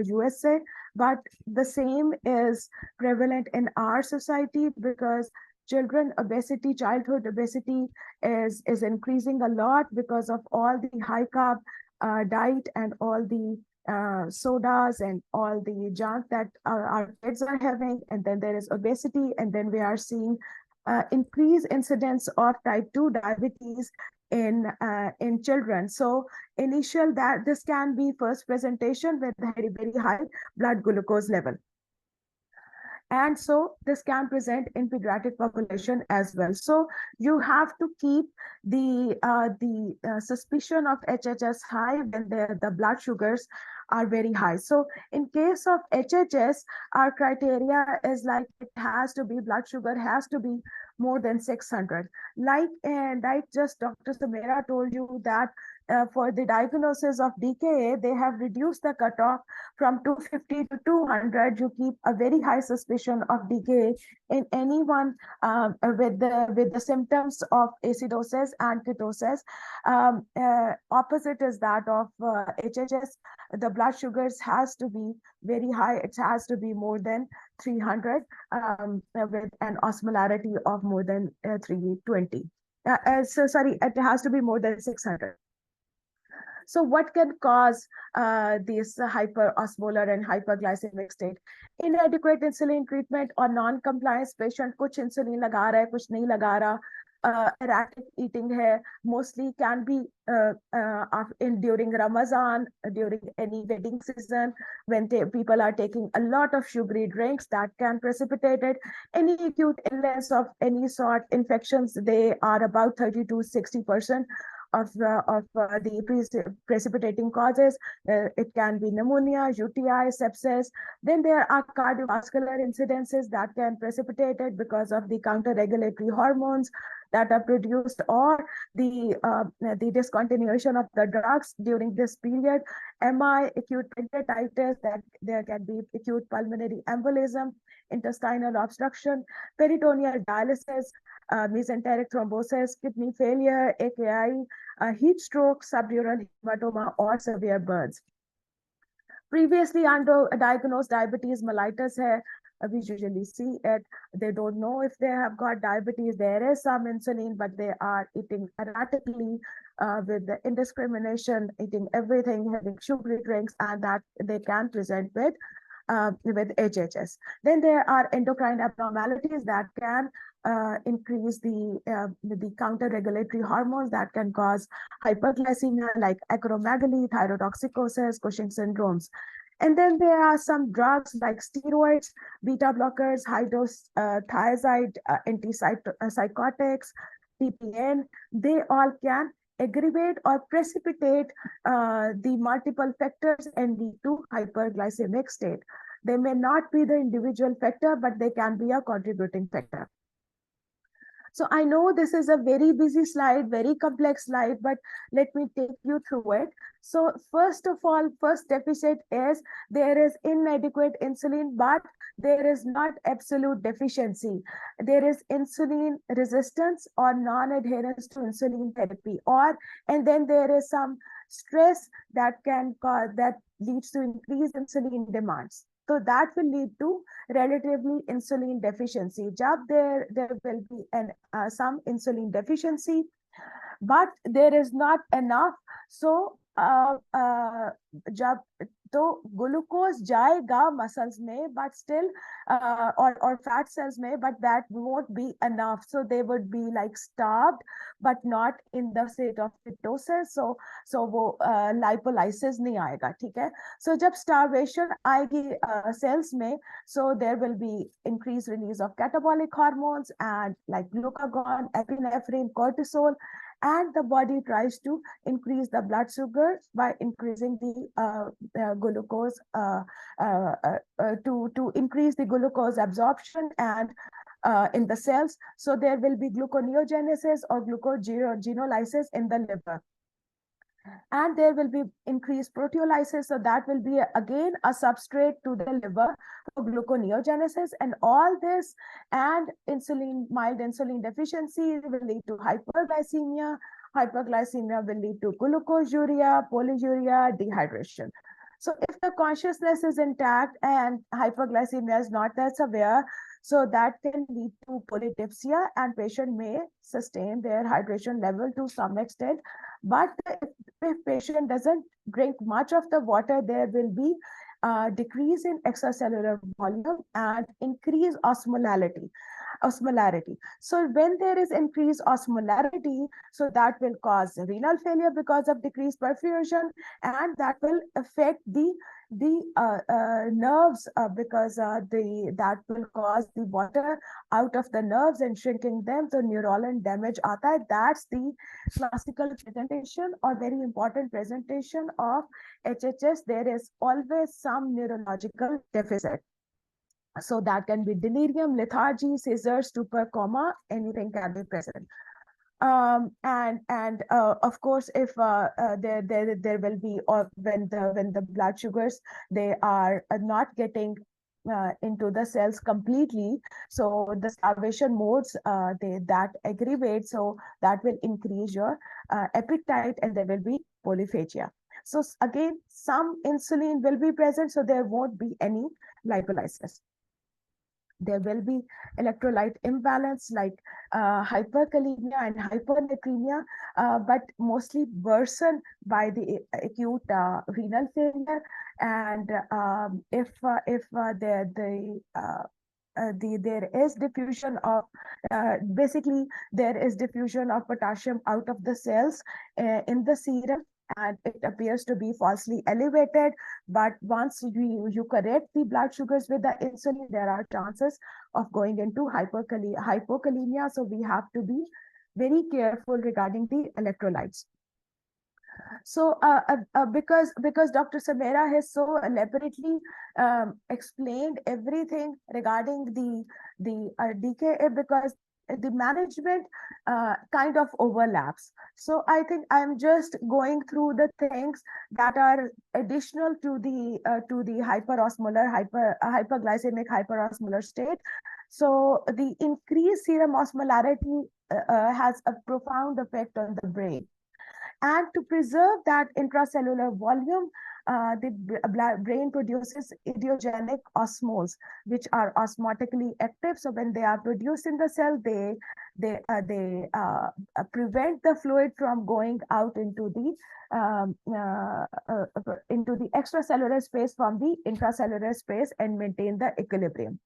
USA, but the same is prevalent in our society because childhood obesity is increasing a lot because of all the high carb diet and all the sodas and all the junk that our kids are having, and then there is obesity, and then we are seeing increased incidence of type 2 diabetes in children. So this can be first presentation with very, very high blood glucose level. And so this can present in pediatric population as well. So you have to keep the suspicion of HHS high when the blood sugars are very high. So in case of HHS, our criteria is like it has to be, blood sugar has to be more than 600. Like just Dr. Sumera told you that for the diagnosis of DKA, they have reduced the cutoff from 250 to 200. You keep a very high suspicion of DKA in anyone with the symptoms of acidosis and ketosis. Opposite is that of HHS. The blood sugars has to be very high. It has to be more than 300 with an osmolarity of more than 320. Sorry, it has to be more than 600. So what can cause this hyperosmolar and hyperglycemic state? Inadequate insulin treatment or non-compliance patient, कुछ insulin लगा रहा है, कुछ नहीं लगा रहा. Erratic eating है, mostly can be during Ramadan, during any wedding season, when people are taking a lot of sugary drinks, that can precipitate it. Any acute illness of any sort, infections, they are about 30 to 60% of the precipitating causes. It can be pneumonia, UTI, sepsis. Then there are cardiovascular incidences that can precipitate it because of the counter-regulatory hormones that are produced, or the discontinuation of the drugs during this period. MI, acute pancreatitis, that there can be acute pulmonary embolism, intestinal obstruction, peritoneal dialysis, mesenteric thrombosis, kidney failure, AKI, heat stroke, subdural hematoma, or severe burns. Previously undiagnosed diabetes mellitus hai, we usually see it. They don't know if they have got diabetes. There is some insulin, but they are eating erratically with the indiscrimination, eating everything, having sugary drinks, and that they can present with HHS. Then there are endocrine abnormalities that can increase the counter-regulatory hormones that can cause hyperglycemia, like acromegaly, thyrotoxicosis, Cushing syndromes. And then there are some drugs like steroids, beta blockers, high-dose thiazide, antipsychotics, TPN. They all can aggravate or precipitate the multiple factors and lead to hyperglycemic state. They may not be the individual factor, but they can be a contributing factor. So I know this is a very busy slide, very complex slide, but let me take you through it. So first of all, first deficit is there is inadequate insulin, but there is not absolute deficiency. There is insulin resistance or non-adherence to insulin therapy, and then there is some stress that can cause, that leads to increased insulin demands. So that will lead to relatively insulin deficiency. Jab there will be some insulin deficiency, but there is not enough. So जब तो glucose जाएगा muscles में, but still or fat cells में, but that won't be enough. So they would be like starved, but not in the state of ketosis. So वो lipolysis नहीं आएगा, ठीक है? So जब starvation आएगी cells में, so there will be increased release of catabolic hormones and like glucagon, epinephrine, cortisol. And the body tries to increase the blood sugar by increasing the glucose to increase the glucose absorption and in the cells. So there will be gluconeogenesis or glucogenolysis in the liver. And there will be increased proteolysis. So that will be again a substrate to the liver for gluconeogenesis. And all this and mild insulin deficiency will lead to hyperglycemia. Hyperglycemia will lead to glucosuria, polyuria, dehydration. So if the consciousness is intact and hyperglycemia is not that severe, so that can lead to polydipsia, and patient may sustain their hydration level to some extent. But if patient doesn't drink much of the water, there will be decrease in extracellular volume and increase osmolality. osmolarity. So when there is increased osmolarity, so that will cause renal failure because of decreased perfusion, and that will affect the nerves because the that will cause the water out of the nerves and shrinking them. So neuronal damage आता है. That's the classical presentation or very important presentation of HHS. There is always some neurological deficit. So that can be delirium, lethargy, seizures, stupor, coma, anything can be present. And of course, if there will be, or when the blood sugars, they are not getting into the cells completely, so the starvation modes that aggravate, so that will increase your appetite, and there will be polyphagia. So again, some insulin will be present, so there won't be any lipolysis. There will be electrolyte imbalance like hyperkalemia and hypernatremia, but mostly worsened by the acute renal failure. And if there is diffusion of basically there is diffusion of potassium out of the cells in the serum, and it appears to be falsely elevated. But once you correct the blood sugars with the insulin, there are chances of going into hypokalemia. So we have to be very careful regarding the electrolytes. So because Dr. Samera has so elaborately explained everything regarding the DKA, because the management kind of overlaps. So I think I'm just going through the things that are additional to the hyperglycemic hyperosmolar state. So the increased serum osmolarity has a profound effect on the brain. And to preserve that intracellular volume, the brain produces idiogenic osmoles, which are osmotically active. So when they are produced in the cell, they prevent the fluid from going out into the extracellular space from the intracellular space and maintain the equilibrium.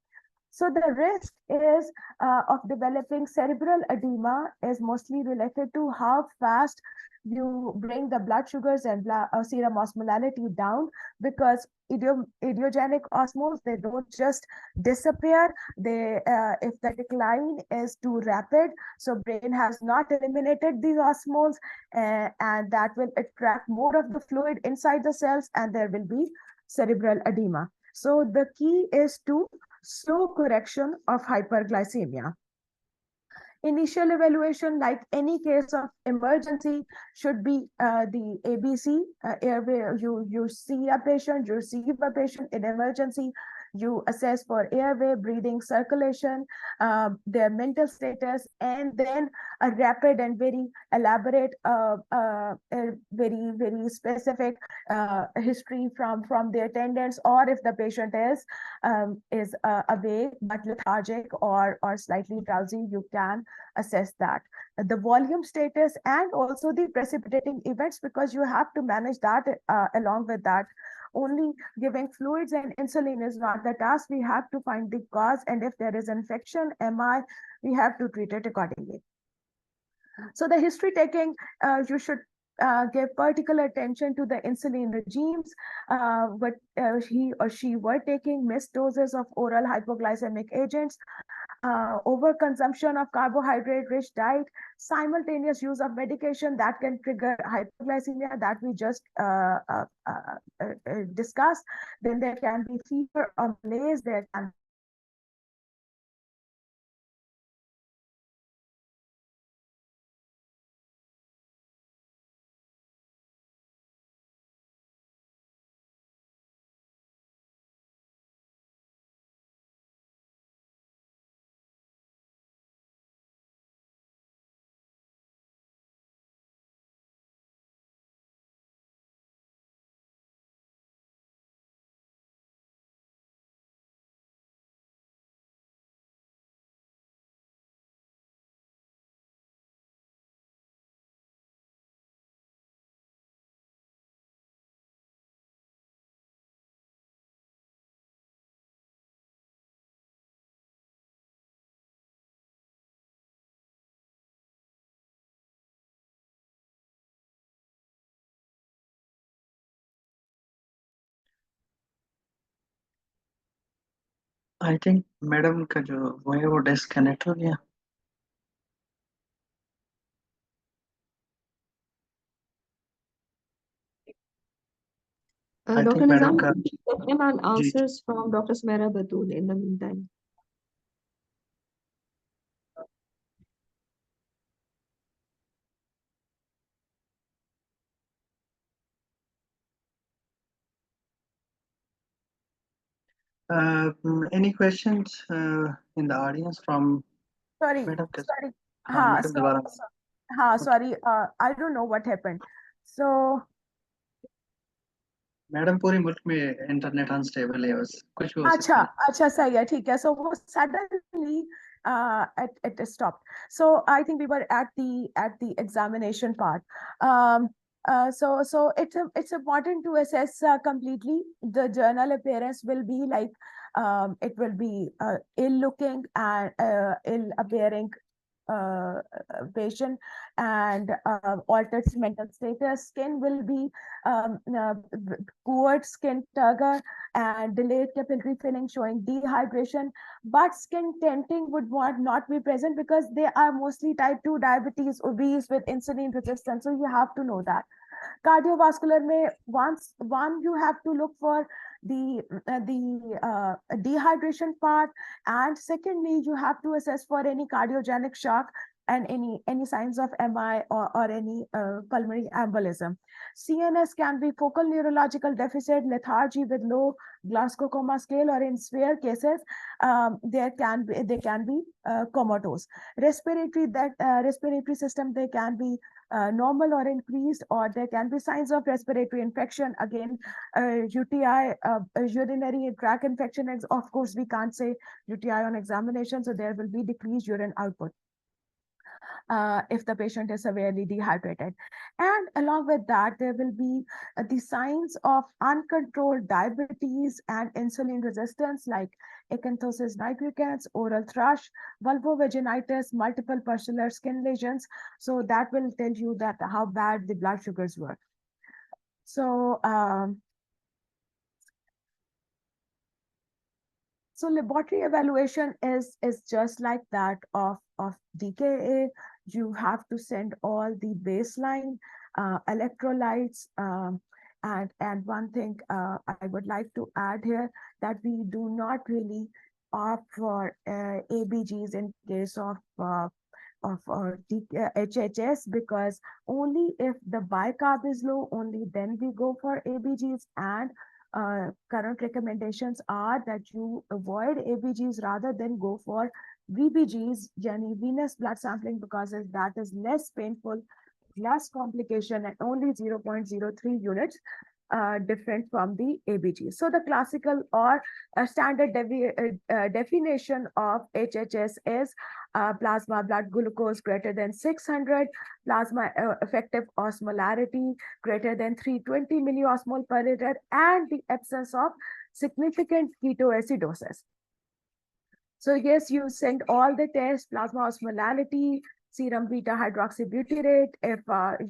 So the risk is of developing cerebral edema is mostly related to how fast you bring the blood sugars and serum osmolarity down, because idiogenic osmoles, they don't just disappear. They if the decline is too rapid, so brain has not eliminated these osmoles, and that will attract more of the fluid inside the cells, and there will be cerebral edema. So the key is to slow correction of hyperglycemia. Initial evaluation, like any case of emergency, should be the ABC airway. You see a patient, you receive a patient in emergency, you assess for airway, breathing, circulation, their mental status, and then a rapid and very elaborate, very specific history from the attendants, or if the patient is awake but lethargic or slightly drowsy, you can assess that. The volume status and also the precipitating events, because you have to manage that along with that. Only giving fluids and insulin is not the task. We have to find the cause, and if there is infection, MI, we have to treat it accordingly. So the history taking, you should give particular attention to the insulin regimes, what he or she were taking, missed doses of oral hypoglycemic agents, overconsumption of carbohydrate-rich diet, simultaneous use of medication that can trigger hypoglycemia that we just discussed. Then there can be fever or malaise, there can I think madam का जो वो है वो disconnect हो गया. I Dr. Think madam Nizam, का. question and जी. answers from Dr. Smera Batul in the meantime. Any questions in the audience from Sorry, madam के. sorry. हाँ हाँ, मैडम दोबारा. हाँ, Okay. sorry. I don't know what happened. So, madam पूरे मुल्क में इंटरनेट अनस्टेबल है, बस कुछ भी हो सकता अच्छा, है. अच्छा, सही है, ठीक है. So वो suddenly it stopped. So I think we were at the examination part. So it's important to assess completely. The journal appearance will be like it will be ill looking and ill appearing patient and altered mental status. Skin will be poor skin turgor and delayed capillary filling showing dehydration, but skin tinting would not be present because they are mostly type 2 diabetes, obese with insulin resistance. So you have to know that. Cardiovascular may one you have to look for the dehydration part, and secondly you have to assess for any cardiogenic shock and any signs of MI or any pulmonary embolism. CNS can be focal neurological deficit, lethargy with low Glasgow Coma Scale, or in severe cases, they can be comatose. Respiratory system, they can be normal or increased, or there can be signs of respiratory infection. Again, UTI, urinary tract infection. Of course, we can't say UTI on examination, so there will be decreased urine output if the patient is severely dehydrated. And along with that, there will be the signs of uncontrolled diabetes and insulin resistance, like acanthosis nigricans, oral thrush, vulvovaginitis, multiple pustular skin lesions. So that will tell you that how bad the blood sugars were. So, so laboratory evaluation is just like that of DKA. You have to send all the baseline electrolytes. And one thing I would like to add here, that we do not really opt for ABGs in case of HHS, because only if the bicarb is low, only then we go for ABGs. And current recommendations are that you avoid ABGs rather than go for VBGs, yani venous blood sampling, because that is less painful, less complication, and only 0.03 units different from the ABG. So the classical or standard definition of HHS is plasma blood glucose greater than 600, plasma effective osmolarity greater than 320 milliosmol per liter, and the absence of significant ketoacidosis. So yes, you send all the tests, plasma osmolality, serum beta hydroxybutyrate. If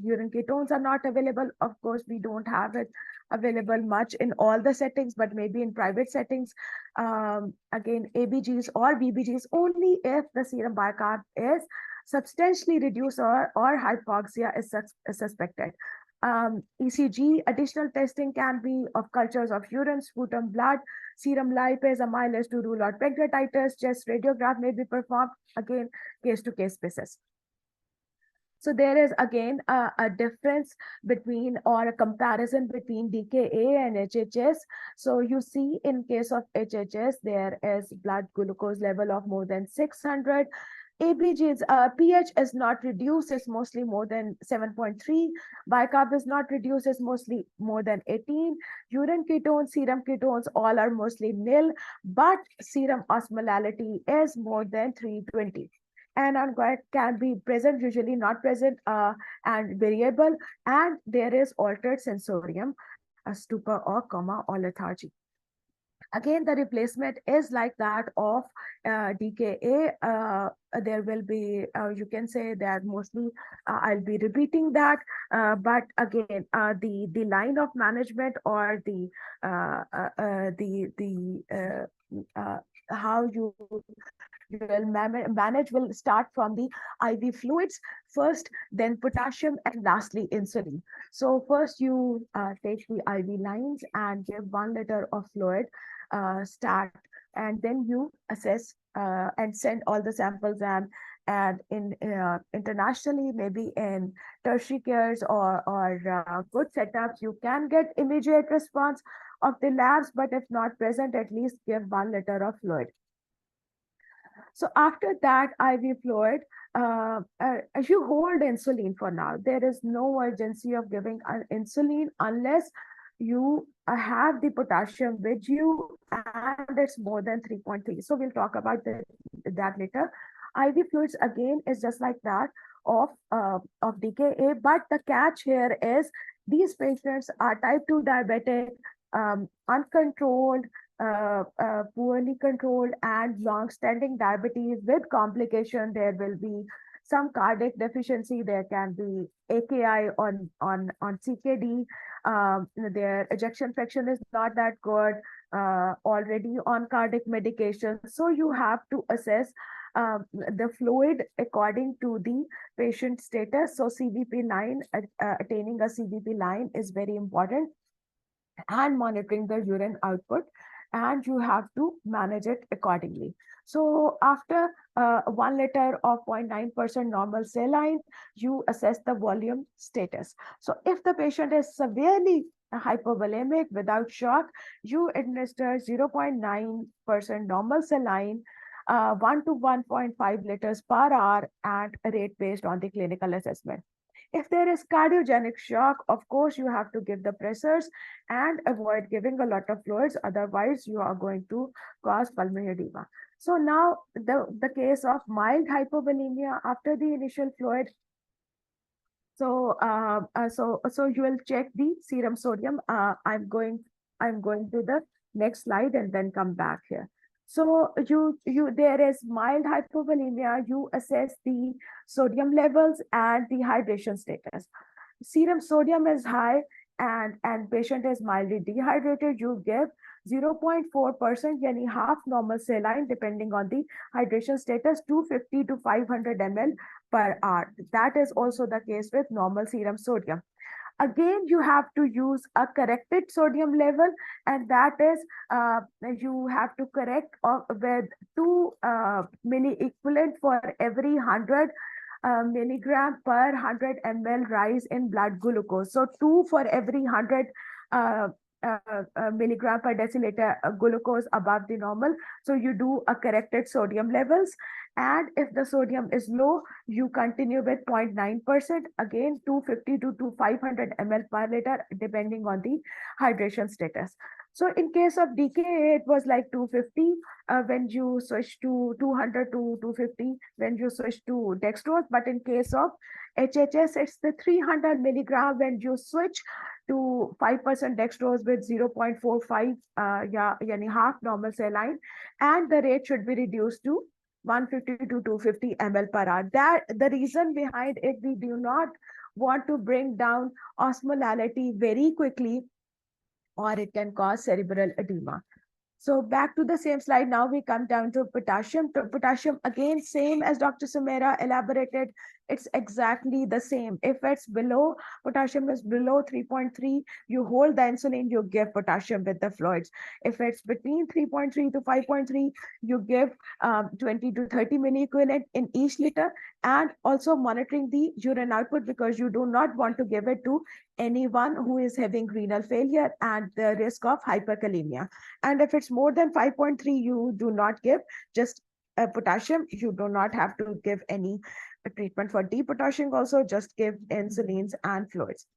urine ketones are not available, of course, we don't have it available much in all the settings, but maybe in private settings. Again, ABGs or BBGs only if the serum bicarb is substantially reduced or hypoxia is suspected. ECG, additional testing can be of cultures of urine, sputum, blood, serum lipase, amylase to rule out pancreatitis. Chest radiograph may be performed, again, case-to-case basis. So there is again a difference between, or a comparison between DKA and HHS. So you see in case of HHS, there is blood glucose level of more than 600. ABG's pH is not reduced, is mostly more than 7.3. Bicarb is not reduced, is mostly more than 18. Urine ketones, serum ketones, all are mostly nil, but serum osmolality is more than 320. And unquiet can be present, usually not present, and variable, and there is altered sensorium, a stupor or coma or lethargy. Again, the replacement is like that of DKA. There will be, you can say that mostly, I'll be repeating that, but again, the line of management, or the how manage will start from the IV fluids first, then potassium, and lastly insulin. So first you take the IV lines and give 1 liter of fluid, start, and then you assess and send all the samples, and in internationally, maybe in tertiary cares or good setups, you can get immediate response of the labs, but if not present, at least give 1 liter of fluid. So after that IV fluid, you hold insulin for now. There is no urgency of giving insulin unless you have the potassium with you and it's more than 3.3. So we'll talk about that later. IV fluids again is just like that of DKA, but the catch here is these patients are type 2 diabetic, uncontrolled, poorly controlled, and long-standing diabetes with complication. There will be some cardiac deficiency. There can be AKI on CKD. Their ejection fraction is not that good. Already on cardiac medication. So you have to assess the fluid according to the patient status. So CVP line, attaining a CVP line is very important, and monitoring the urine output, and you have to manage it accordingly. So after 1 liter of 0.9% normal saline, you assess the volume status. So if the patient is severely hypovolemic without shock, you administer 0.9% normal saline, 1 to 1.5 liters per hour at a rate based on the clinical assessment. If there is cardiogenic shock, of course, you have to give the pressors and avoid giving a lot of fluids. Otherwise, you are going to cause pulmonary edema. So now the case of mild hypovolemia after the initial fluid. So so you will check the serum sodium. I'm going to the next slide and then come back here. So there is mild hypovolemia. You assess the sodium levels and the hydration status. Serum sodium is high and patient is mildly dehydrated. You give 0.4%, yani half normal saline, depending on the hydration status, 250 to 500 ml per hour. That is also the case with normal serum sodium. Again, you have to use a corrected sodium level, and that is you have to correct with 2 milliequivalent for every 100 milligram per 100 ml rise in blood glucose. So 2 for every 100 milligram per deciliter glucose above the normal. So you do a corrected sodium levels. And if the sodium is low, you continue with 0.9%, again 250 to 500 ml per liter, depending on the hydration status. So in case of DKA, it was like 250 when you switch to 200 to 250 when you switch to dextrose. But in case of HHS, it's the 300 milligram when you switch to 5% dextrose with 0.45, yani half normal saline, and the rate should be reduced to 150 to 250 ml per hour. That the reason behind it, we do not want to bring down osmolality very quickly, or it can cause cerebral edema. So back to the same slide. Now we come down to potassium. Potassium, again, same as Dr. Sumera elaborated. It's exactly the same. If it's below, potassium is below 3.3, you hold the insulin, you give potassium with the fluids. If it's between 3.3 to 5.3, you give 20 to 30 milliequivalent in each liter, and also monitoring the urine output, because you do not want to give it to anyone who is having renal failure and the risk of hyperkalemia. And if it's more than 5.3, you do not give just potassium. You do not have to give any treatment for depotassium. Also, just give insulins and fluids.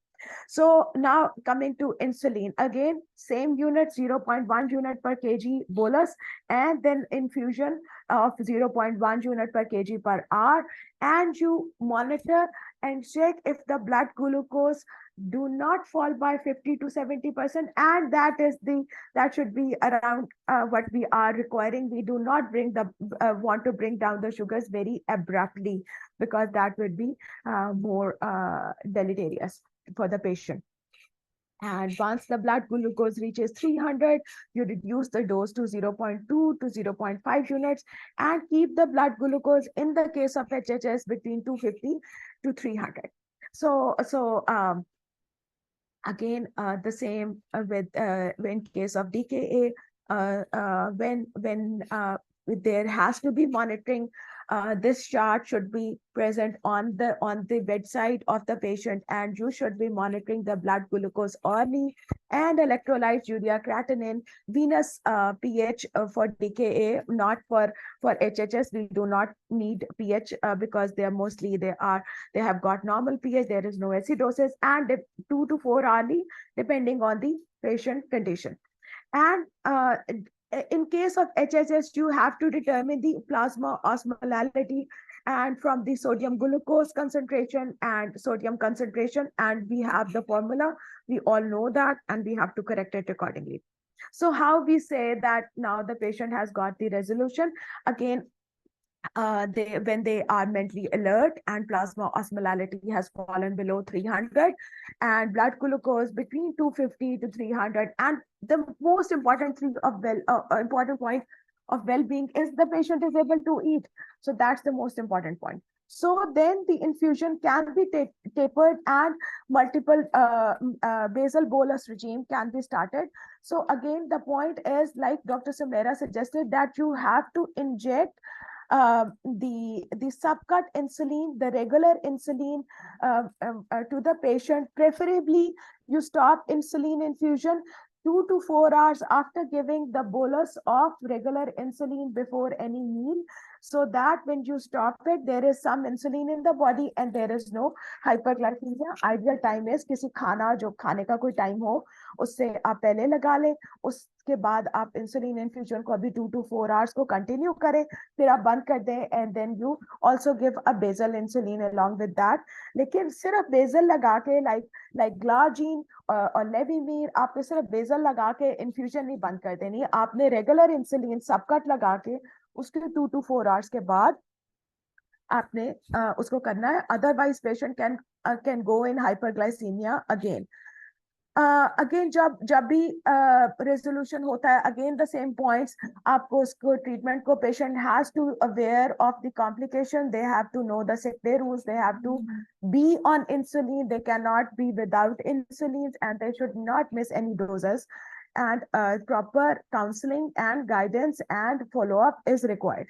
So now coming to insulin, again, same unit, 0.1 unit per kg bolus, and then infusion of 0.1 unit per kg per hour. And you monitor and check if the blood glucose do not fall by 50 to 70%, and that should be around what we are requiring. We do not want to bring down the sugars very abruptly, because that would be more deleterious for the patient. And once the blood glucose reaches 300, you reduce the dose to 0.2 to 0.5 units and keep the blood glucose in the case of HHS between 250 to 300. So again, the same with in case of DKA, when there has to be monitoring, this chart should be present on the bedside of the patient, and you should be monitoring the blood glucose early and electrolytes, urea, creatinine, venous pH for DKA, not for HHS. We do not need pH because they are mostly they have got normal pH. There is no acidosis, and 2 to 4 hourly, depending on the patient condition. And in case of HHS, you have to determine the plasma osmolality and from the sodium glucose concentration and sodium concentration. And we have the formula. We all know that, and we have to correct it accordingly. So how we say that now the patient has got the resolution? Again, when they are mentally alert and plasma osmolality has fallen below 300 and blood glucose between 250 to 300, and the most important thing of important point of well-being is the patient is able to eat. So that's the most important point. So then the infusion can be tapered and multiple basal bolus regime can be started. So again, the point is, like Dr. Samera suggested, that you have to inject the subcut insulin, the regular insulin to the patient. Preferably, you stop insulin infusion 2 to 4 hours after giving the bolus of regular insulin before any meal, so that when you stop it, there is some insulin in the body and there is no hyperglycemia. Ideal time is किसी खाना जो खाने का कोई time हो उससे आप पहले लगा लें, उसके बाद आप इंसुलिन इन्फ्यूजन को अभी 2 to 4 आवर्स को कंटिन्यू करें, फिर आप बंद कर दें, and then you also give a basal insulin along with that. लेकिन सिर्फ बेसल लगा के लाइक ग्लाजीन और लेविमीर, आपने सिर्फ बेसल लगा के इन्फ्यूजन नहीं बंद कर देनी, आपने रेगुलर इंसुलिन सबकट लगा के उसके 2 to 4 आवर्स के बाद आपने उसको करना है. Otherwise patient can go in hyperglycaemia again. Again जब भी रेजोल्यूशन होता है, अगेन द सेम पॉइंट्स, आपको उसको ट्रीटमेंट को patient has to aware of the complication, they have to know the sick day rules, they have to be on insulin, they cannot be without insulin, and they should not miss any doses, and proper counseling and guidance and follow-up is required.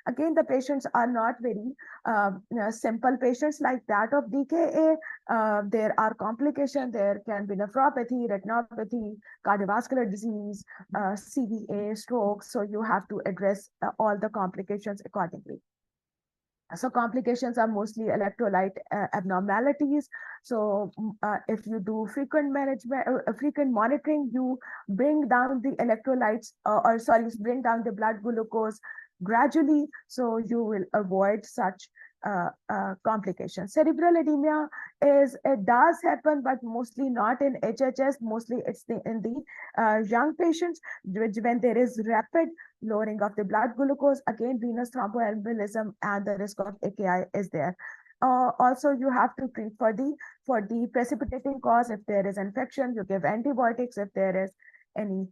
Again, the patients are not very simple patients like that of DKA. There are complications. There can be nephropathy, retinopathy, cardiovascular disease, CVA, stroke. So you have to address all the complications accordingly. So complications are mostly electrolyte abnormalities. So if you do frequent management, frequent monitoring, you bring down the electrolytes, bring down the blood glucose gradually, so you will avoid such complications. Cerebral edema it does happen, but mostly not in HHS. Mostly it's in the young patients, when there is rapid lowering of the blood glucose. Again, venous thromboembolism and the risk of AKI is there. Also, you have to treat for the precipitating cause. If there is infection, you give antibiotics. If there is any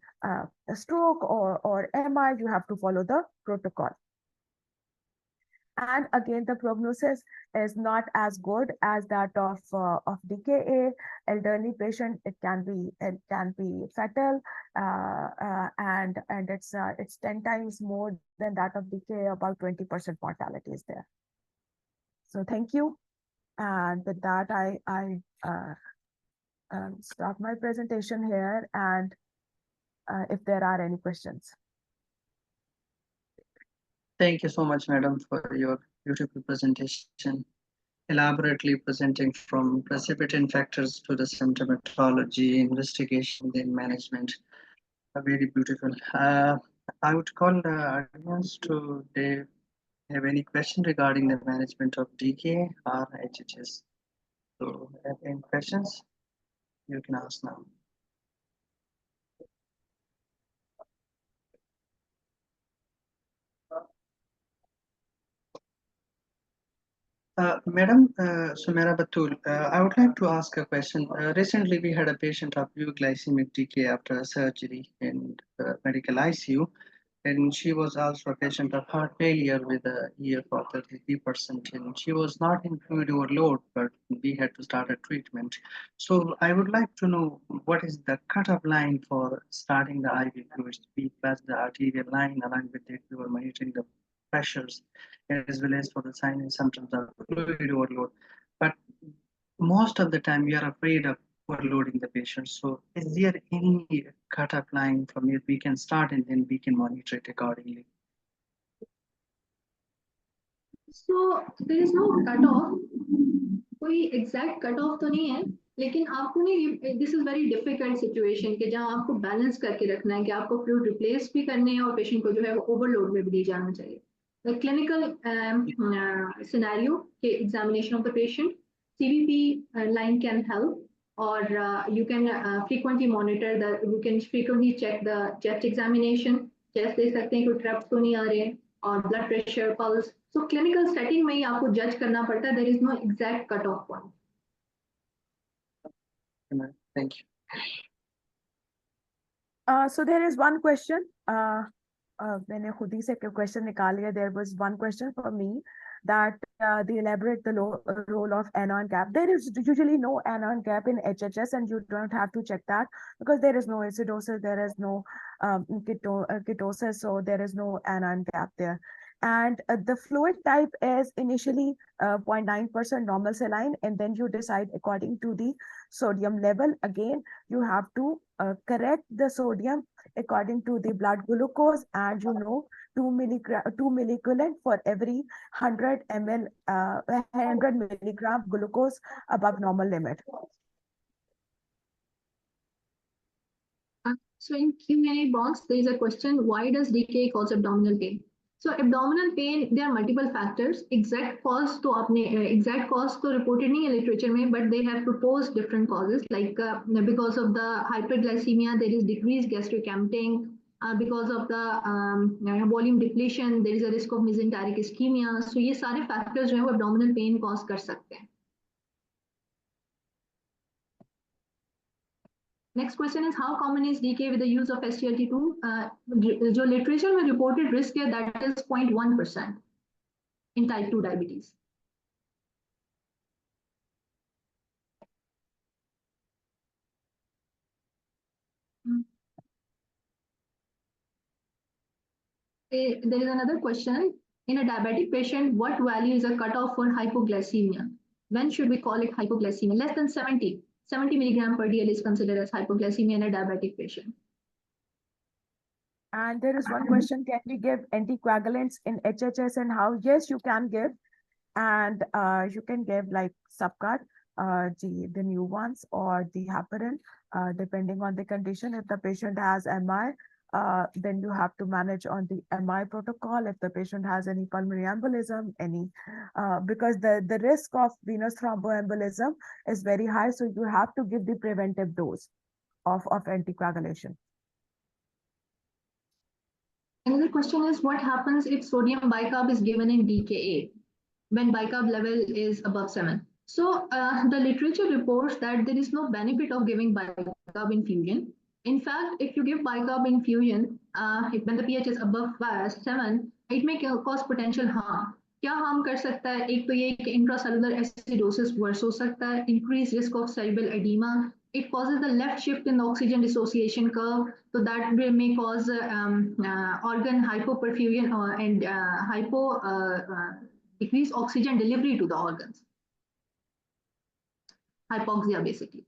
stroke or MI, you have to follow the protocol. And again, the prognosis is not as good as that of DKA. Elderly patient, it can be fatal, and it's 10 times more than that of DKA. About 20% mortality is there. So thank you, and with that, I stop my presentation here, and if there are any questions. Thank you so much, madam, for your beautiful presentation, elaborately presenting from precipitating factors to the symptomatology, investigation, then management. Very beautiful. I would call the audience to they have any question regarding the management of DK or HHS. So, any questions? You can ask now. Madam Sumera Batul, I would like to ask a question. Recently, we had a patient of euglycemic decay after surgery in medical ICU, and she was also a patient of heart failure with a EF of 33%. And she was not in fluid overload, but we had to start a treatment. So I would like to know what is the cutoff line for starting the IV fluids. We passed the arterial line, along with it, we were monitoring the pressures as well as for the signs and symptoms of fluid overload. But most of the time, we are afraid of overloading the patient. So, is there any cutoff line from where we can start and then we can monitor it accordingly? So there is no cutoff. कोई exact cut of तो नहीं है, लेकिन आपको नहीं, this is very difficult situation कि जहां आपको बैलेंस करके रखना है कि आपको फ्लूइड रिप्लेस भी करने हैं और पेशेंट को जो है वो ओवरलोड में भी नहीं जाना चाहिए. द क्लिनिकल सिनेरियो के examination of the patient, CVP line can help, or you can frequently monitor the, you can frequently check the chest examination, chest देख सकते हैं कोई ट्रैप्स तो नहीं आ रहे हैं, और blood pressure, pulse. So clinical setting में ही आपको जज करना पड़ता है. There is no exact cut off point. Thank you. So there is one question. मैंने खुद ही से question निकाल लिया. There was one question for me that they elaborate the role of anion gap. There is usually no anion gap in HHS, and you don't have to check that because there is no acidosis, there is no ketosis, so there is no anion gap there. And the fluid type is initially 0.9% normal saline, and then you decide according to the sodium level. Again, you have to correct the sodium according to the blood glucose, and 2 milliequivalent for every 100 ml 100 milligram glucose above normal limit. So in Q&A box, there is a question: why does DKA cause abdominal pain? So abdominal pain, there are multiple factors. Exact cause to reported नहीं है literature में, but they have proposed different causes, like because of the hyperglycemia there is decreased gastric emptying, because of the volume depletion there is a risk of mesenteric ischemia. So ये सारे factors जो है वो abdominal pain cause कर सकते हैं. Next question is: how common is DKA with the use of SGLT2? जो literature में reported risk है, that is 0.1% in type 2 diabetes. There is another question: in a diabetic patient, what value is a cutoff for hypoglycemia? When should we call it hypoglycemia? Less than 70 milligram per DL is considered as hypoglycemia in a diabetic patient. And there is one question: can we give anticoagulants in HHS, and how? Yes, you can give, and you can give like Subcut, the new ones, or the heparin, depending on the condition. If the patient has MI, then you have to manage on the MI protocol. If the patient has any pulmonary embolism, because the risk of venous thromboembolism is very high, so you have to give the preventive dose of anticoagulation. Another question is: what happens if sodium bicarb is given in DKA when bicarb level is above 7? So the literature reports that there is no benefit of giving bicarb infusion. In fact, if you give bicarb infusion, when the pH is above 7, it may cause potential harm. क्या harm कर सकता है? एक तो ये कि intracellular acidosis worse हो सकता है, increased risk of cerebral edema. It causes the left shift in the oxygen dissociation curve, so that may cause organ hypoperfusion and decreased oxygen delivery to the organs. Hypoxia, basically.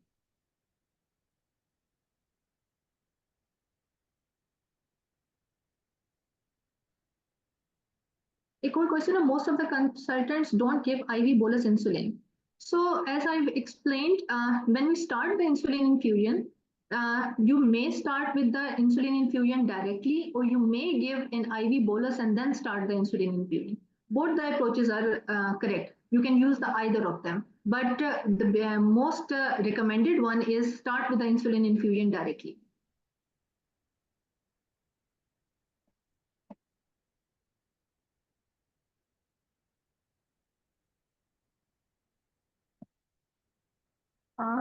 एक और question है: most of the consultants don't give IV bolus insulin. So as I've explained, when we start the insulin infusion, you may start with the insulin infusion directly, or you may give an IV bolus and then start the insulin infusion. Both the approaches are correct. You can use either of them, but the most recommended one is start with the insulin infusion directly.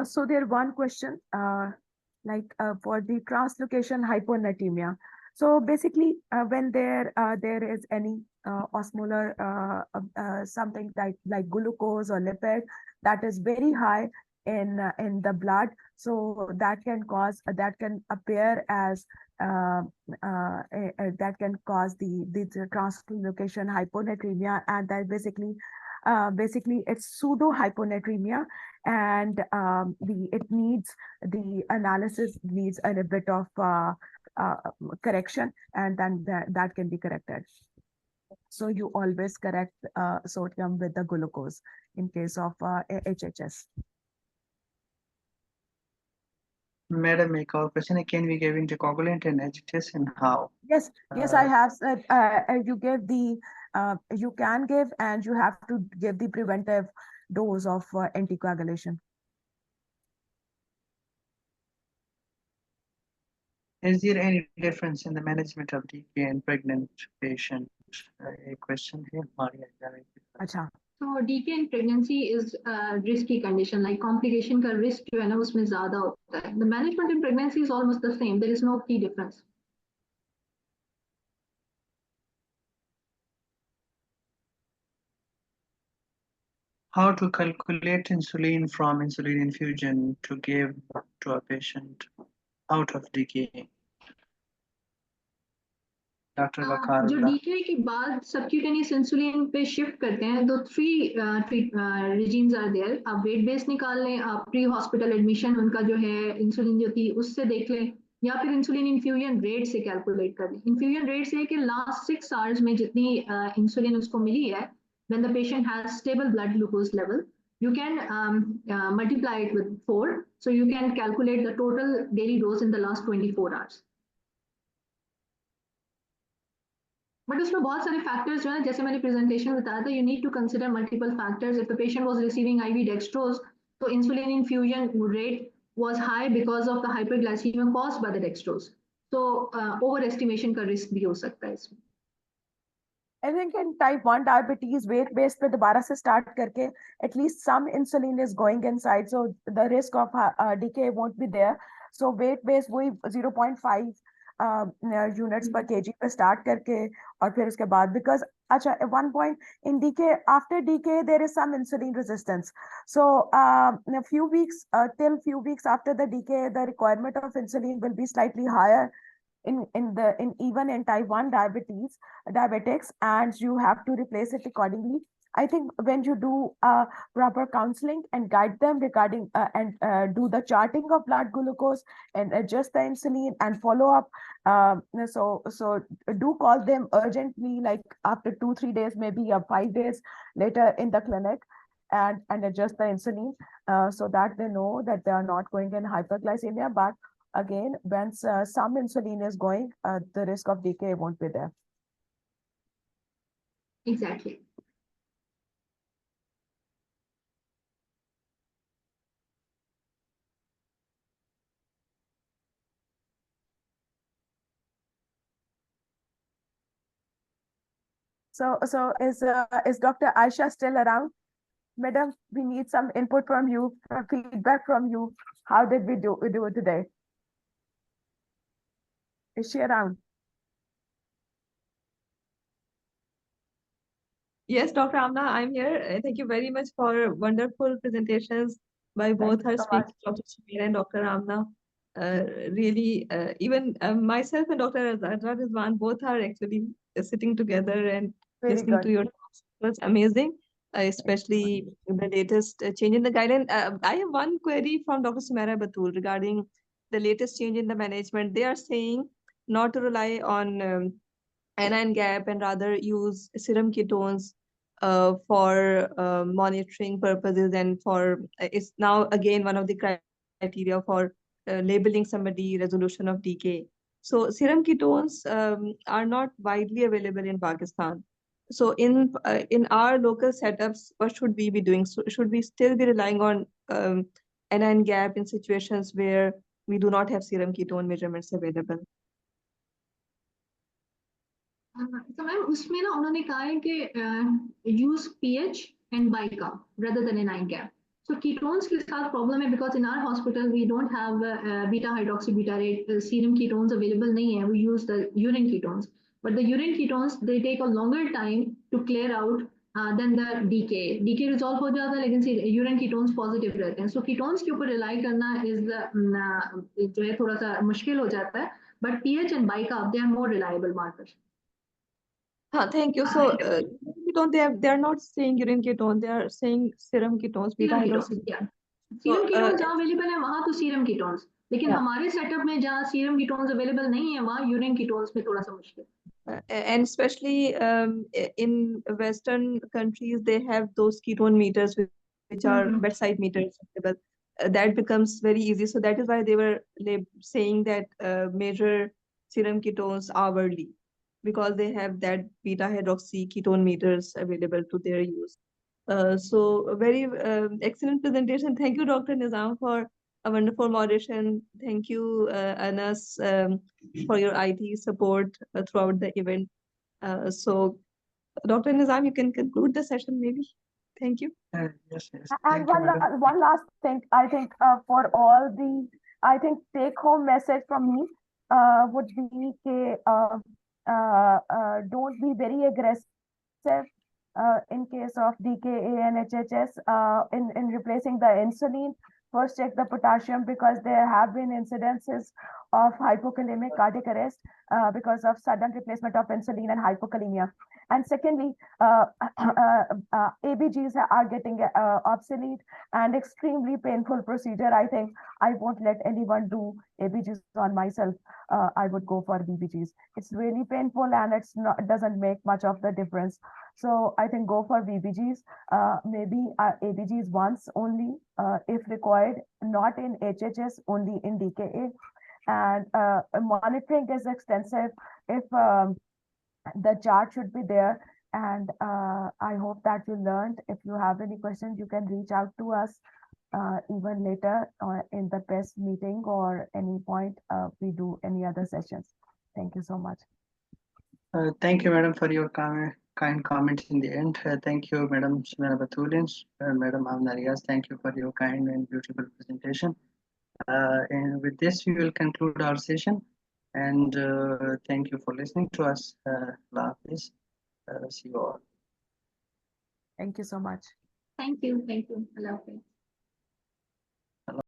So there one question, for the translocation hyponatremia. So basically, when there is any osmolar something like glucose or lipid that is very high in the blood, so that can appear as that can cause the translocation hyponatremia, and that basically it's pseudo hyponatremia, and the analysis needs a little bit of uh, correction, and then that can be corrected. So you always correct sodium with the glucose in case of HHS. Madam, एक और question है, can we give anticoagulant and agitation, how? Yes, I have said you can give, and you have to give the preventive dose of anticoagulation. Is there any difference in the management of DK in pregnant patient? A question here, Maria. अच्छा. So DK in pregnancy is a risky condition, like complication का risk जो है ना उसमें ज़्यादा होता है. The management in pregnancy is almost the same. There is no key difference. How to calculate insulin from insulin infusion to give to a patient out of DK? Dr. जो Vakarullah. DK के बाद subcutaneous insulin पे shift करते हैं, तो three regimes are there. आप weight base निकाल लें, आप pre hospital admission उनका जो है insulin जो थी उससे देख लें, या फिर insulin infusion rate से calculate कर लें. Infusion rate से कि last 6 hours में जितनी insulin उसको मिली है, when the patient has stable blood glucose level, you can multiply it with 4, so you can calculate the total daily dose in the last 24 hours. But उसमें बहुत सारे factors जो है, जैसे मैंने प्रेजेंटेशन बताया था, you need to consider multiple factors. If the patient was receiving IV dextrose, तो insulin infusion rate was high because of the hyperglycaemia caused by the dextrose. तो ओवर एस्टिमेशन का रिस्क भी हो सकता है इसमें. I think in type 1 diabetes, weight based पे दोबारा से start करके at least some insulin is going inside, so the risk of decay won't be there. So weight based वही 0.5 units per kg पे start करके, और फिर उसके बाद, because अच्छा, at one point in decay, after decay there is some insulin resistance, so in a few weeks till few weeks after the decay, the requirement of insulin will be slightly higher in even in type 1 diabetics, and you have to replace it accordingly. I think when you do proper counseling and guide them regarding and do the charting of blood glucose and adjust the insulin and follow up, so do call them urgently, like after 2-3 days, maybe 5 days later in the clinic, and adjust the insulin so that they know that they are not going in hyperglycemia. But again, when some insulin is going, the risk of decay won't be there. Exactly. So is Dr. Aisha still around? Madam, we need some input from you, feedback from you. How did we do it today? Is she around? Yes, Dr. Amna, I'm here. Thank you very much for wonderful presentations by both our you so much. speakers, Dr. Shamir and Dr. Amna. Really, even myself and Dr. Azra Rizwan both are actually sitting together and Very listening good. to your talks. It was amazing, especially the latest change in the guideline. I have one query from Dr. Sumera Batul regarding the latest change in the management. They are saying not to rely on anion gap and rather use serum ketones for monitoring purposes, and for it's now again one of the criteria for labeling somebody resolution of decay. So serum ketones are not widely available in Pakistan. So in our local setups, what should we be doing? So should we still be relying on anion gap in situations where we do not have serum ketone measurements available? तो ma'am उसमें ना उन्होंने कहा है कि use pH and bicarb rather than an anion gap. So ketones के साथ problem है because in our hospital we don't have beta hydroxybutyrate serum ketones available नहीं है. We use the urine ketones, but the urine ketones they take a longer time to clear out than the DK. DK resolve हो जाता है लेकिन urine ketones positive रहते हैं. So ketones के ऊपर rely करना is जो है थोड़ा सा मुश्किल हो जाता है. But pH and bicarb they are more reliable markers. Thank you. So, ketone, they are not saying urine ketone, they are saying serum ketones, beta Serum hydroxy. ketones, yeah. Serum ketones जहाँ available है वहाँ तो serum ketones, लेकिन Yeah. हमारे setup में जहाँ serum ketones available नहीं है वहाँ यूरिन कीटोन्स में थोड़ा सा मुश्किल. And especially in Western countries, they have those ketone meters, which are bedside meters available. That becomes very easy. So that is why they were saying that measure serum ketones hourly, because they have that beta hydroxy ketone meters available to their use. So a very excellent presentation. Thank you, Dr. Nizam, for a wonderful moderation. Thank you, Anas, for your IT support throughout the event. So, Dr. Nizam, you can conclude the session maybe. Thank you. Yes, yes. And Thank you, madam. one last thing, I think for all the, I think take home message from me would be don't be very aggressive in case of DKA and HHS in replacing the insulin. First check the potassium because there have been incidences of hypokalemic cardiac arrest because of sudden replacement of insulin and hypokalemia. And secondly, ABGs are getting obsolete and extremely painful procedure. I think I won't let anyone do ABGs on myself. I would go for BBGs. It's really painful and it doesn't make much of the difference. So I think go for BBGs, maybe ABGs once only if required, not in HHS, only in DKA. And monitoring is extensive if the chart should be there. And I hope that you learned. If you have any questions, you can reach out to us even later in the PES meeting or any point we do any other sessions. Thank you so much. Thank you, madam, for your kind comments in the end. Thank you, Madam Sumera Batulins, Madam Amnarias. Thank you for your kind and beautiful presentation. And with this, we will conclude our session. And thank you for listening to us. Allah Hafiz. See you all. Thank you so much. Thank you. Allah Hafiz.